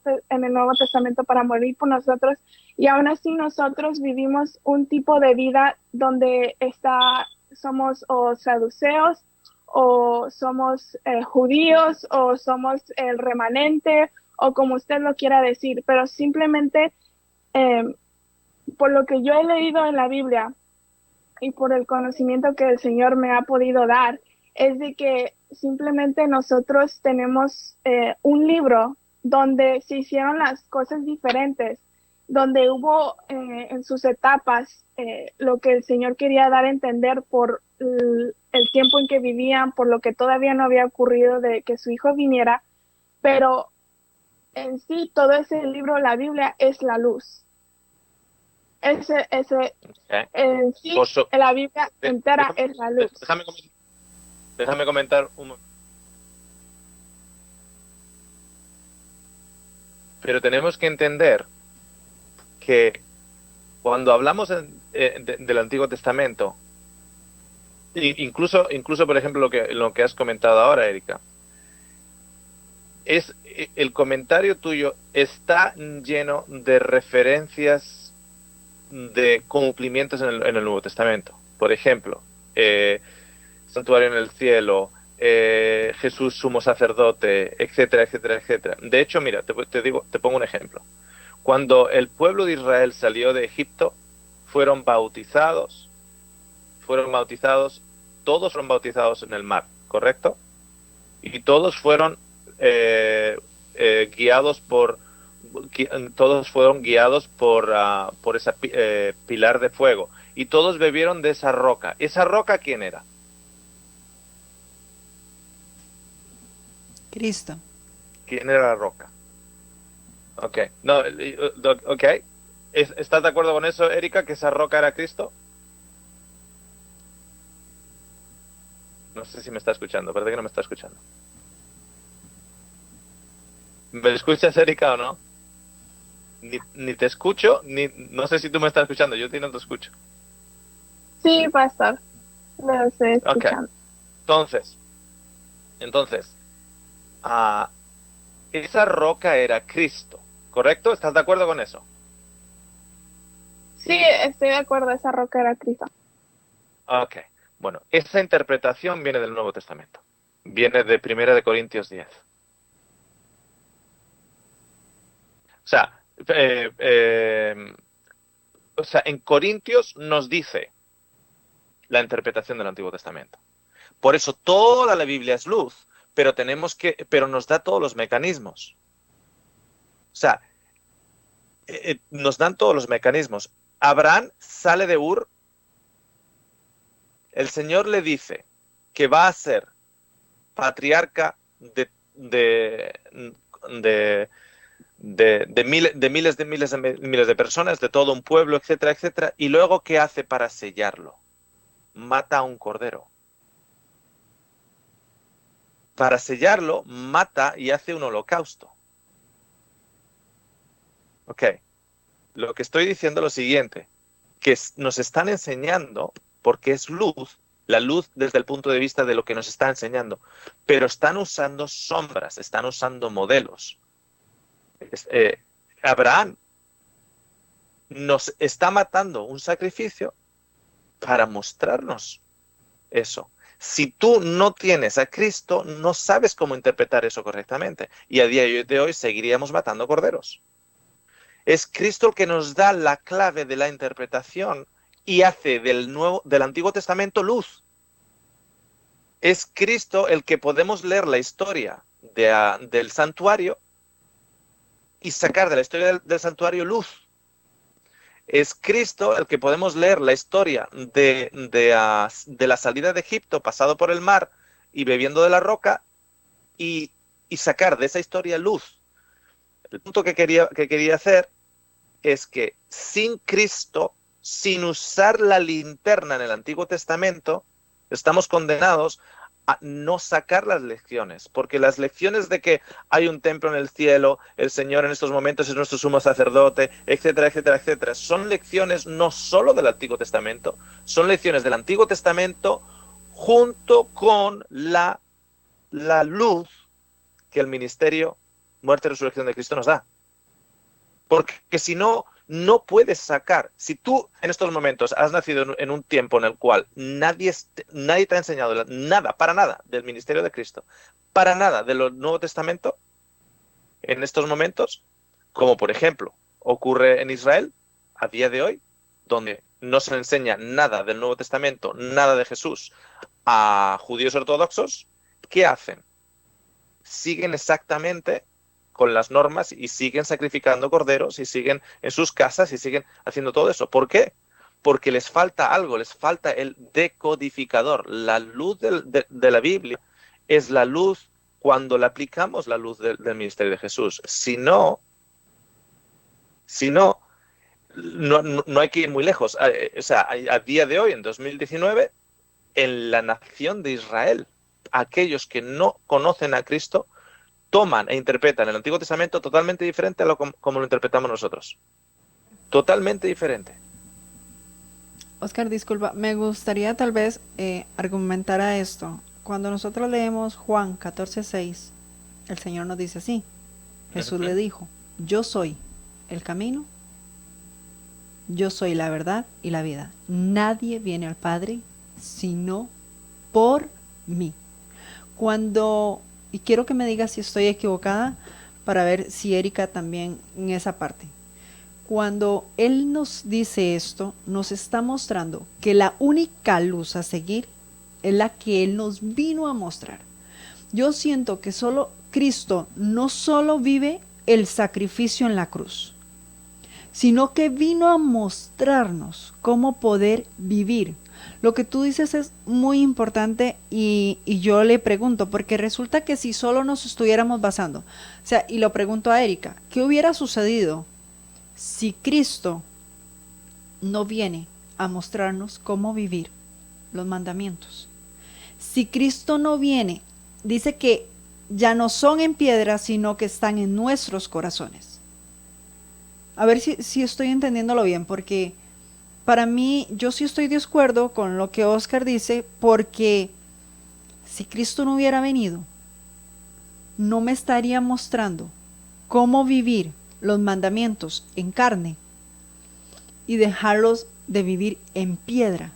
Testamento para morir por nosotros, y aún así nosotros vivimos un tipo de vida donde somos o saduceos, o somos judíos, o somos el remanente, o como usted lo quiera decir, pero simplemente por lo que yo he leído en la Biblia y por el conocimiento que el Señor me ha podido dar, es de que simplemente nosotros tenemos un libro donde se hicieron las cosas diferentes, donde hubo en sus etapas lo que el Señor quería dar a entender por el tiempo en que vivían, por lo que todavía no había ocurrido de que su hijo viniera, pero en sí todo ese libro, la Biblia, es la luz. Okay. En sí, la Biblia entera es la luz. Déjame comentar un momento. Pero tenemos que entender que cuando hablamos del Antiguo Testamento, incluso por ejemplo lo que has comentado ahora, Erika, el comentario tuyo está lleno de referencias de cumplimientos en el Nuevo Testamento. Por ejemplo, santuario en el cielo, Jesús sumo sacerdote, etcétera, etcétera, etcétera. De hecho, mira, te pongo un ejemplo. Cuando el pueblo de Israel salió de Egipto, fueron bautizados, todos fueron bautizados en el mar, ¿correcto? Y todos fueron guiados por esa pilar de fuego, y todos bebieron de esa roca. ¿Esa roca quién era? Cristo. ¿Quién era la roca? Ok. No, okay. ¿Estás de acuerdo con eso, Erika, que esa roca era Cristo? No sé si me está escuchando, parece que no me está escuchando. ¿Me escuchas, Erika, o no? Ni te escucho, no sé si tú me estás escuchando, yo no te escucho. Sí, pastor, lo estoy escuchando. Okay. Entonces, Entonces, esa roca era Cristo, ¿correcto? ¿Estás de acuerdo con eso? Sí, estoy de acuerdo, esa roca era Cristo. Ok, bueno, esa interpretación viene del Nuevo Testamento. Viene de 1 Corintios 10. Eh, eh, o sea, en Corintios nos dice la interpretación del Antiguo Testamento. Por eso toda la Biblia es luz, pero nos da todos los mecanismos. O sea, nos dan todos los mecanismos. Abraham sale de Ur, el Señor le dice que va a ser patriarca de miles de personas, de todo un pueblo, etcétera, etcétera. Y luego, ¿qué hace para sellarlo? Mata a un cordero. Para sellarlo, mata y hace un holocausto. Ok. Lo que estoy diciendo es lo siguiente, que nos están enseñando, porque es luz, la luz desde el punto de vista de lo que nos está enseñando, pero están usando sombras, están usando modelos. Abraham nos está matando un sacrificio para mostrarnos eso. Si tú no tienes a Cristo, no sabes cómo interpretar eso correctamente. Y a día de hoy seguiríamos matando corderos. Es Cristo el que nos da la clave de la interpretación y hace del Antiguo Testamento luz. Es Cristo el que podemos leer la historia del santuario y sacar de la historia del santuario luz. Es Cristo el que podemos leer la historia de la salida de Egipto, pasado por el mar y bebiendo de la roca, y sacar de esa historia luz. El punto que quería hacer es que sin Cristo, sin usar la linterna en el Antiguo Testamento, estamos condenados a no sacar las lecciones, porque las lecciones de que hay un templo en el cielo, el Señor en estos momentos es nuestro sumo sacerdote, etcétera, etcétera, etcétera, son lecciones no solo del Antiguo Testamento, son lecciones del Antiguo Testamento junto con la luz que el ministerio, muerte y resurrección de Cristo nos da. Porque si no, no puedes sacar. Si tú en estos momentos has nacido en un tiempo en el cual nadie te ha enseñado nada, para nada, del ministerio de Cristo, para nada del Nuevo Testamento, en estos momentos, como por ejemplo ocurre en Israel a día de hoy, donde no se le enseña nada del Nuevo Testamento, nada de Jesús a judíos ortodoxos, ¿qué hacen? Siguen exactamente con las normas y siguen sacrificando corderos y siguen en sus casas y siguen haciendo todo eso. ¿Por qué? Porque les falta algo, les falta el decodificador. La luz de la Biblia es la luz cuando le aplicamos la luz del ministerio de Jesús. Si no, no hay que ir muy lejos. O sea, a día de hoy, en 2019, en la nación de Israel, aquellos que no conocen a Cristo toman e interpretan el Antiguo Testamento totalmente diferente a como lo interpretamos nosotros. Totalmente diferente. Oscar, disculpa, me gustaría tal vez argumentar a esto. Cuando nosotros leemos Juan 14:6, el Señor nos dice así. Jesús le dijo, yo soy el camino, yo soy la verdad y la vida. Nadie viene al Padre sino por mí. Y quiero que me digas si estoy equivocada para ver si Erika también en esa parte. Cuando Él nos dice esto, nos está mostrando que la única luz a seguir es la que Él nos vino a mostrar. Yo siento que solo Cristo no solo vive el sacrificio en la cruz, sino que vino a mostrarnos cómo poder vivir. Lo que tú dices es muy importante y yo le pregunto, porque resulta que si solo nos estuviéramos basando, o sea, y lo pregunto a Erika, ¿qué hubiera sucedido si Cristo no viene a mostrarnos cómo vivir los mandamientos? Si Cristo no viene, dice que ya no son en piedra, sino que están en nuestros corazones. A ver si estoy entendiéndolo bien, porque para mí, yo sí estoy de acuerdo con lo que Oscar dice, porque si Cristo no hubiera venido, no me estaría mostrando cómo vivir los mandamientos en carne y dejarlos de vivir en piedra.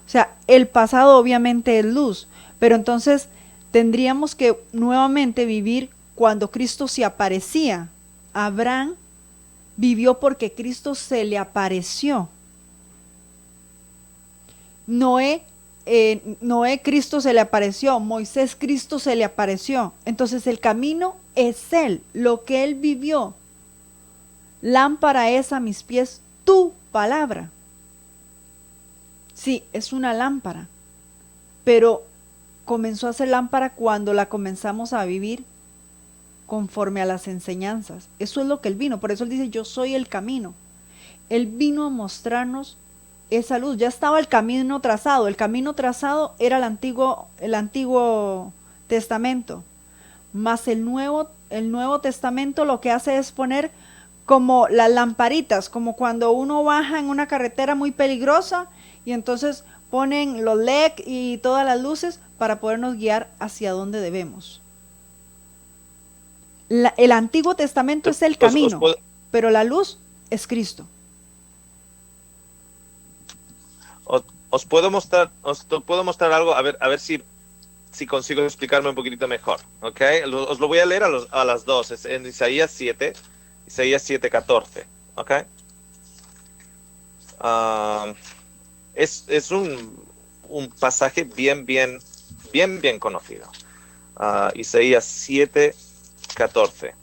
O sea, el pasado obviamente es luz, pero entonces tendríamos que nuevamente vivir cuando Cristo se aparecía. Abraham vivió porque Cristo se le apareció. Noé, Cristo se le apareció. Moisés, Cristo se le apareció. Entonces el camino es Él, lo que Él vivió. Lámpara es a mis pies tu palabra. Sí, es una lámpara, pero comenzó a ser lámpara cuando la comenzamos a vivir conforme a las enseñanzas. Eso es lo que Él vino. Por eso Él dice, yo soy el camino. Él vino a mostrarnos esa luz. Ya estaba el camino trazado. El camino trazado era el Antiguo Testamento. Más el Nuevo Testamento lo que hace es poner como las lamparitas, como cuando uno baja en una carretera muy peligrosa y entonces ponen los LED y todas las luces para podernos guiar hacia donde debemos. El Antiguo Testamento es el camino, pero la luz es Cristo. Os puedo mostrar algo, a ver si consigo explicarme un poquitito mejor, ¿ok? Os lo voy a leer a las dos, es en Isaías 7:14, ¿ok? Es un pasaje bien conocido. Isaías 7:14.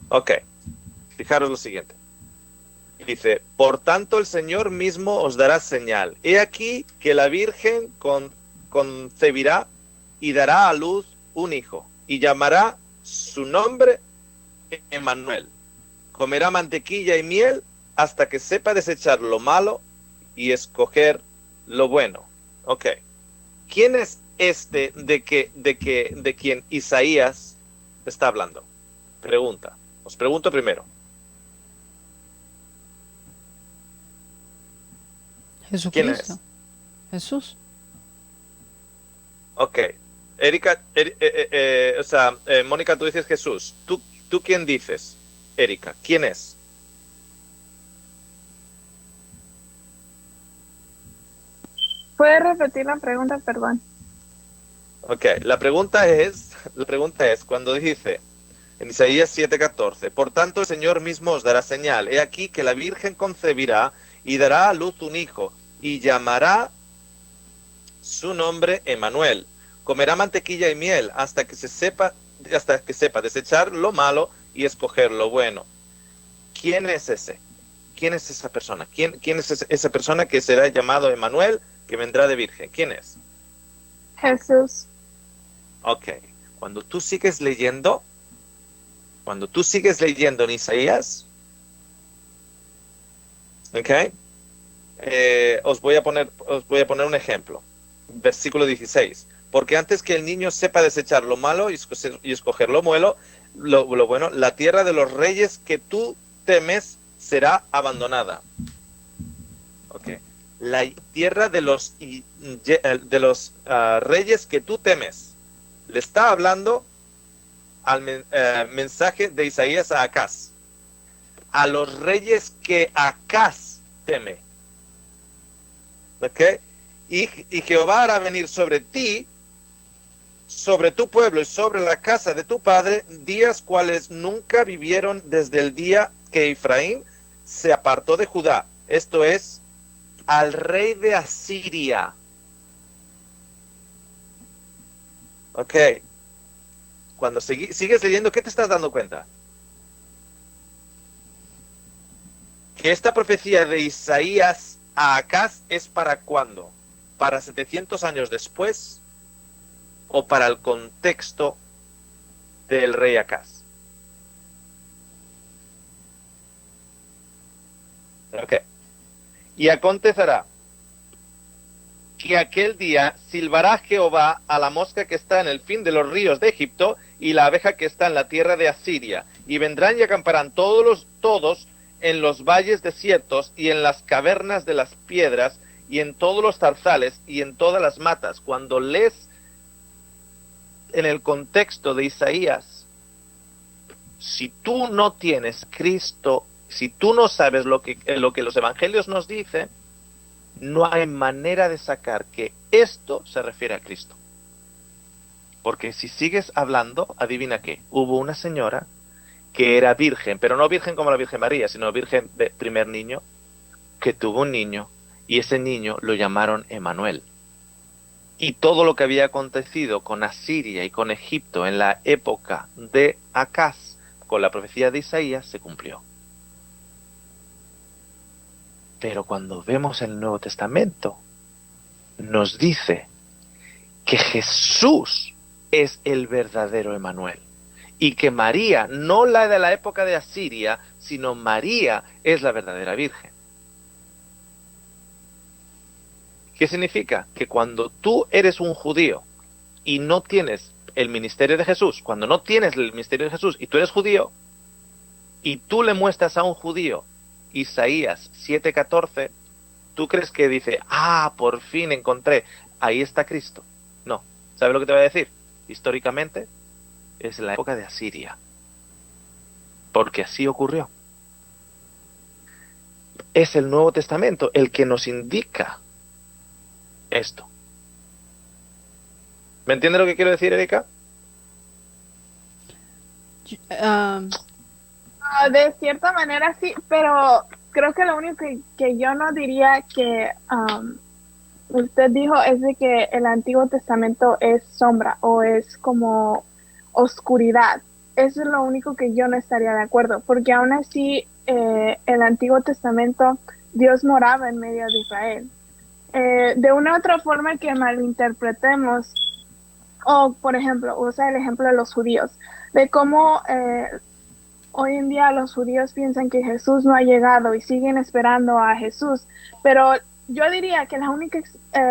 Ok, fijaros lo siguiente. Dice, por tanto el Señor mismo os dará señal. He aquí que la Virgen concebirá y dará a luz un hijo, y llamará su nombre Emmanuel. Comerá mantequilla y miel hasta que sepa desechar lo malo y escoger lo bueno. Ok. ¿Quién es este de quien Isaías está hablando? Pregunta. Os pregunto primero. Jesucristo. ¿Quién es? Jesús. Ok. Erika, Mónica, tú dices Jesús. ¿Tú quién dices? Erika, ¿quién es? ¿Puedes repetir la pregunta, perdón? Ok, la pregunta es cuando dice en Isaías 7:14, por tanto el Señor mismo os dará señal. He aquí que la Virgen concebirá y dará a luz un hijo, y llamará su nombre Emmanuel. Comerá mantequilla y miel hasta que sepa desechar lo malo y escoger lo bueno. ¿Quién es ese? ¿Quién es esa persona? ¿Quién es esa persona que será llamado Emmanuel, que vendrá de virgen? ¿Quién es? Jesús. Ok. Cuando tú sigues leyendo en Isaías, ok, os voy a poner un ejemplo. Versículo 16. Porque antes que el niño sepa desechar lo malo y escoger lo bueno, la tierra de los reyes que tú temes será abandonada. Okay. La tierra de los reyes que tú temes. Le está hablando al mensaje de Isaías a Acaz. A los reyes que Acaz teme. ¿Ok? Y Jehová hará venir sobre ti, sobre tu pueblo y sobre la casa de tu padre, días cuales nunca vivieron desde el día que Efraín se apartó de Judá. Esto es, al rey de Asiria. Ok. Cuando sigues leyendo, ¿qué te estás dando cuenta? Que esta profecía de Isaías a Acaz es ¿para cuándo? ¿Para 700 años después? ¿O para el contexto del rey Acaz? Ok. Y acontecerá que aquel día silbará Jehová a la mosca que está en el fin de los ríos de Egipto y la abeja que está en la tierra de Asiria, y vendrán y acamparán todos en los valles desiertos y en las cavernas de las piedras y en todos los zarzales y en todas las matas. Cuando lees en el contexto de Isaías, si tú no tienes Cristo, si tú no sabes lo que los evangelios nos dicen, no hay manera de sacar que esto se refiere a Cristo. Porque si sigues hablando, adivina qué, hubo una señora que era virgen, pero no virgen como la Virgen María, sino virgen de primer niño, que tuvo un niño, y ese niño lo llamaron Emanuel. Y todo lo que había acontecido con Asiria y con Egipto en la época de Acaz, con la profecía de Isaías, se cumplió. Pero cuando vemos el Nuevo Testamento, nos dice que Jesús es el verdadero Emanuel. Y que María, no la de la época de Asiria, sino María es la verdadera Virgen. ¿Qué significa? Que cuando tú eres un judío y no tienes el ministerio de Jesús, cuando no tienes el ministerio de Jesús y tú eres judío, y tú le muestras a un judío Isaías 7:14, ¿tú crees que dice, por fin encontré, ahí está Cristo? No. ¿Sabes lo que te voy a decir? Históricamente, es la época de Asiria. Porque así ocurrió. Es el Nuevo Testamento el que nos indica esto. ¿Me entiendes lo que quiero decir, Erika? De cierta manera sí, pero creo que lo único que yo no diría que usted dijo es de que el Antiguo Testamento es sombra o es como oscuridad. Eso es lo único que yo no estaría de acuerdo, porque aún así el Antiguo Testamento Dios moraba en medio de Israel. De una u otra forma que malinterpretemos, o por ejemplo, usa el ejemplo de los judíos, de cómo hoy en día los judíos piensan que Jesús no ha llegado y siguen esperando a Jesús, pero yo diría que la única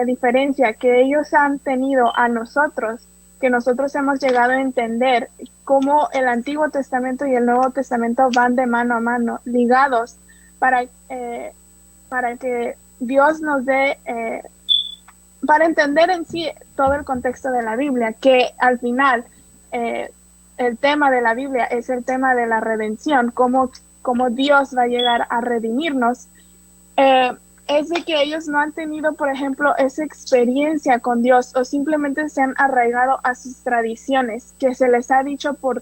diferencia que ellos han tenido a nosotros, que nosotros hemos llegado a entender cómo el Antiguo Testamento y el Nuevo Testamento van de mano a mano, ligados, para que Dios nos dé, para entender en sí todo el contexto de la Biblia, que al final el tema de la Biblia es el tema de la redención, cómo Dios va a llegar a redimirnos. Es de que ellos no han tenido, por ejemplo, esa experiencia con Dios o simplemente se han arraigado a sus tradiciones, que se les ha dicho por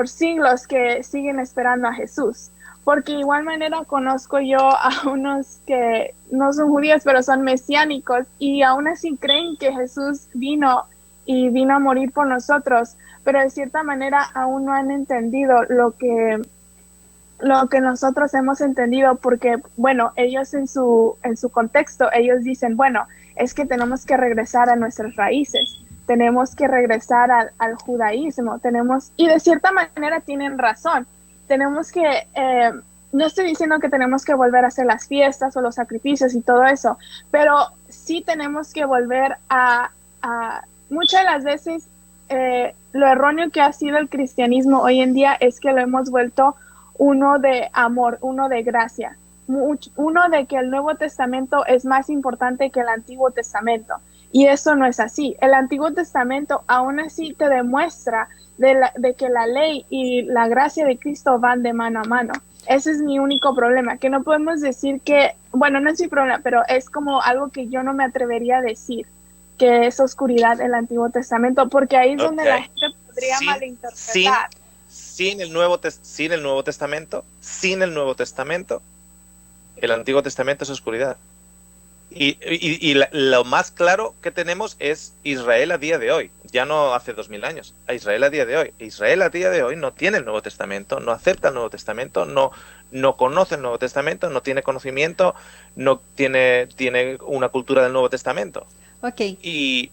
siglos que siguen esperando a Jesús. Porque de igual manera conozco yo a unos que no son judíos, pero son mesiánicos y aún así creen que Jesús vino a morir por nosotros, pero de cierta manera aún no han entendido lo que nosotros hemos entendido, porque bueno, ellos en su contexto, ellos dicen, bueno, es que tenemos que regresar a nuestras raíces, tenemos que regresar al judaísmo, y de cierta manera tienen razón, tenemos que, no estoy diciendo que tenemos que volver a hacer las fiestas o los sacrificios y todo eso, pero sí tenemos que volver a muchas de las veces, lo erróneo que ha sido el cristianismo hoy en día es que lo hemos vuelto uno de amor, uno de gracia, uno de que el Nuevo Testamento es más importante que el Antiguo Testamento. Y eso no es así. El Antiguo Testamento aún así te demuestra de que la ley y la gracia de Cristo van de mano a mano. Ese es mi único problema, que no podemos decir que, bueno, no es mi problema, pero es como algo que yo no me atrevería a decir, que es oscuridad el Antiguo Testamento, porque ahí es donde la gente podría malinterpretar. Sin el Nuevo Testamento, el Antiguo Testamento es oscuridad. Y lo más claro que tenemos es Israel a día de hoy, ya no hace 2000 años, a Israel a día de hoy. Israel a día de hoy no tiene el Nuevo Testamento, no acepta el Nuevo Testamento, no conoce el Nuevo Testamento, no tiene conocimiento, no tiene una cultura del Nuevo Testamento. Okay. Y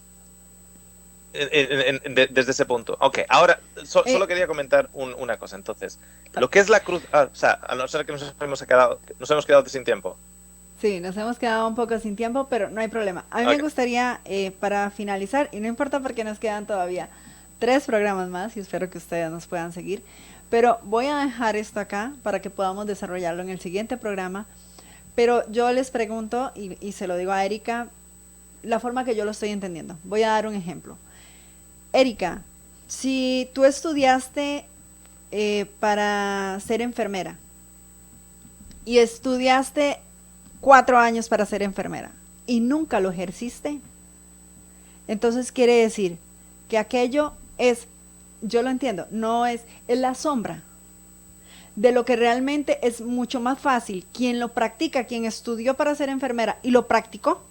desde ese punto. Ok, ahora solo quería comentar una cosa. Entonces, lo que es la cruz, o sea, a no ser que nos hemos quedado sin tiempo. Sí, nos hemos quedado un poco sin tiempo, pero no hay problema. A mí me gustaría, para finalizar, y no importa porque nos quedan todavía 3 programas más, y espero que ustedes nos puedan seguir, Pero voy a dejar esto acá para que podamos desarrollarlo en el siguiente programa. Pero yo les pregunto, y se lo digo a Erika, la forma que yo lo estoy entendiendo. Voy a dar un ejemplo. Erika, si tú estudiaste para ser enfermera y estudiaste 4 años para ser enfermera y nunca lo ejerciste, entonces quiere decir que aquello es, yo lo entiendo, no es la sombra de lo que realmente es mucho más fácil. Quien lo practica, quien estudió para ser enfermera y lo practicó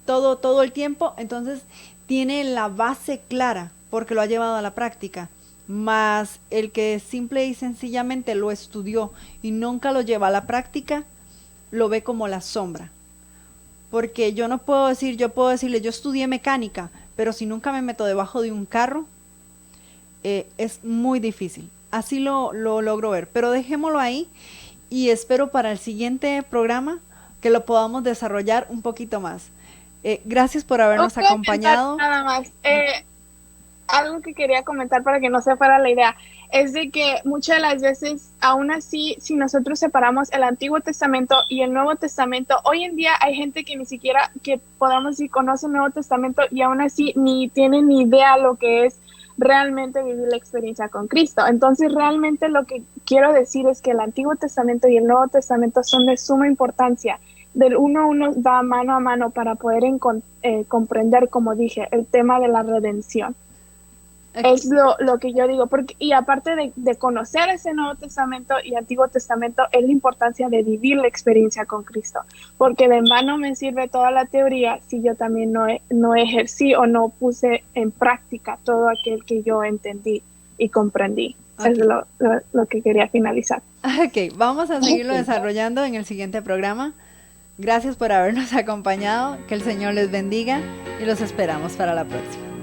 todo el tiempo, entonces tiene la base clara porque lo ha llevado a la práctica. Más el que simple y sencillamente lo estudió y nunca lo lleva a la práctica, lo ve como la sombra. Porque yo no puedo decir, yo puedo decirle, yo estudié mecánica, pero si nunca me meto debajo de un carro, es muy difícil. Así lo logro ver, pero dejémoslo ahí y espero para el siguiente programa que lo podamos desarrollar un poquito más. Gracias por habernos acompañado. Nada más, algo que quería comentar para que no se fuera la idea, es de que muchas de las veces, aún así, si nosotros separamos el Antiguo Testamento y el Nuevo Testamento, hoy en día hay gente que ni siquiera, que podamos decir, conoce el Nuevo Testamento y aún así ni tiene ni idea lo que es realmente vivir la experiencia con Cristo. Entonces, realmente lo que quiero decir es que el Antiguo Testamento y el Nuevo Testamento son de suma importancia. Del uno va mano a mano para poder comprender, como dije, el tema de la redención. Okay. Es lo que yo digo, porque, y aparte de conocer ese Nuevo Testamento y Antiguo Testamento, es la importancia de vivir la experiencia con Cristo, porque de en vano me sirve toda la teoría si yo también no ejercí o no puse en práctica todo aquel que yo entendí y comprendí. Okay. Es lo que quería finalizar. Ok, vamos a seguirlo desarrollando en el siguiente programa. Gracias por habernos acompañado, que el Señor les bendiga y los esperamos para la próxima.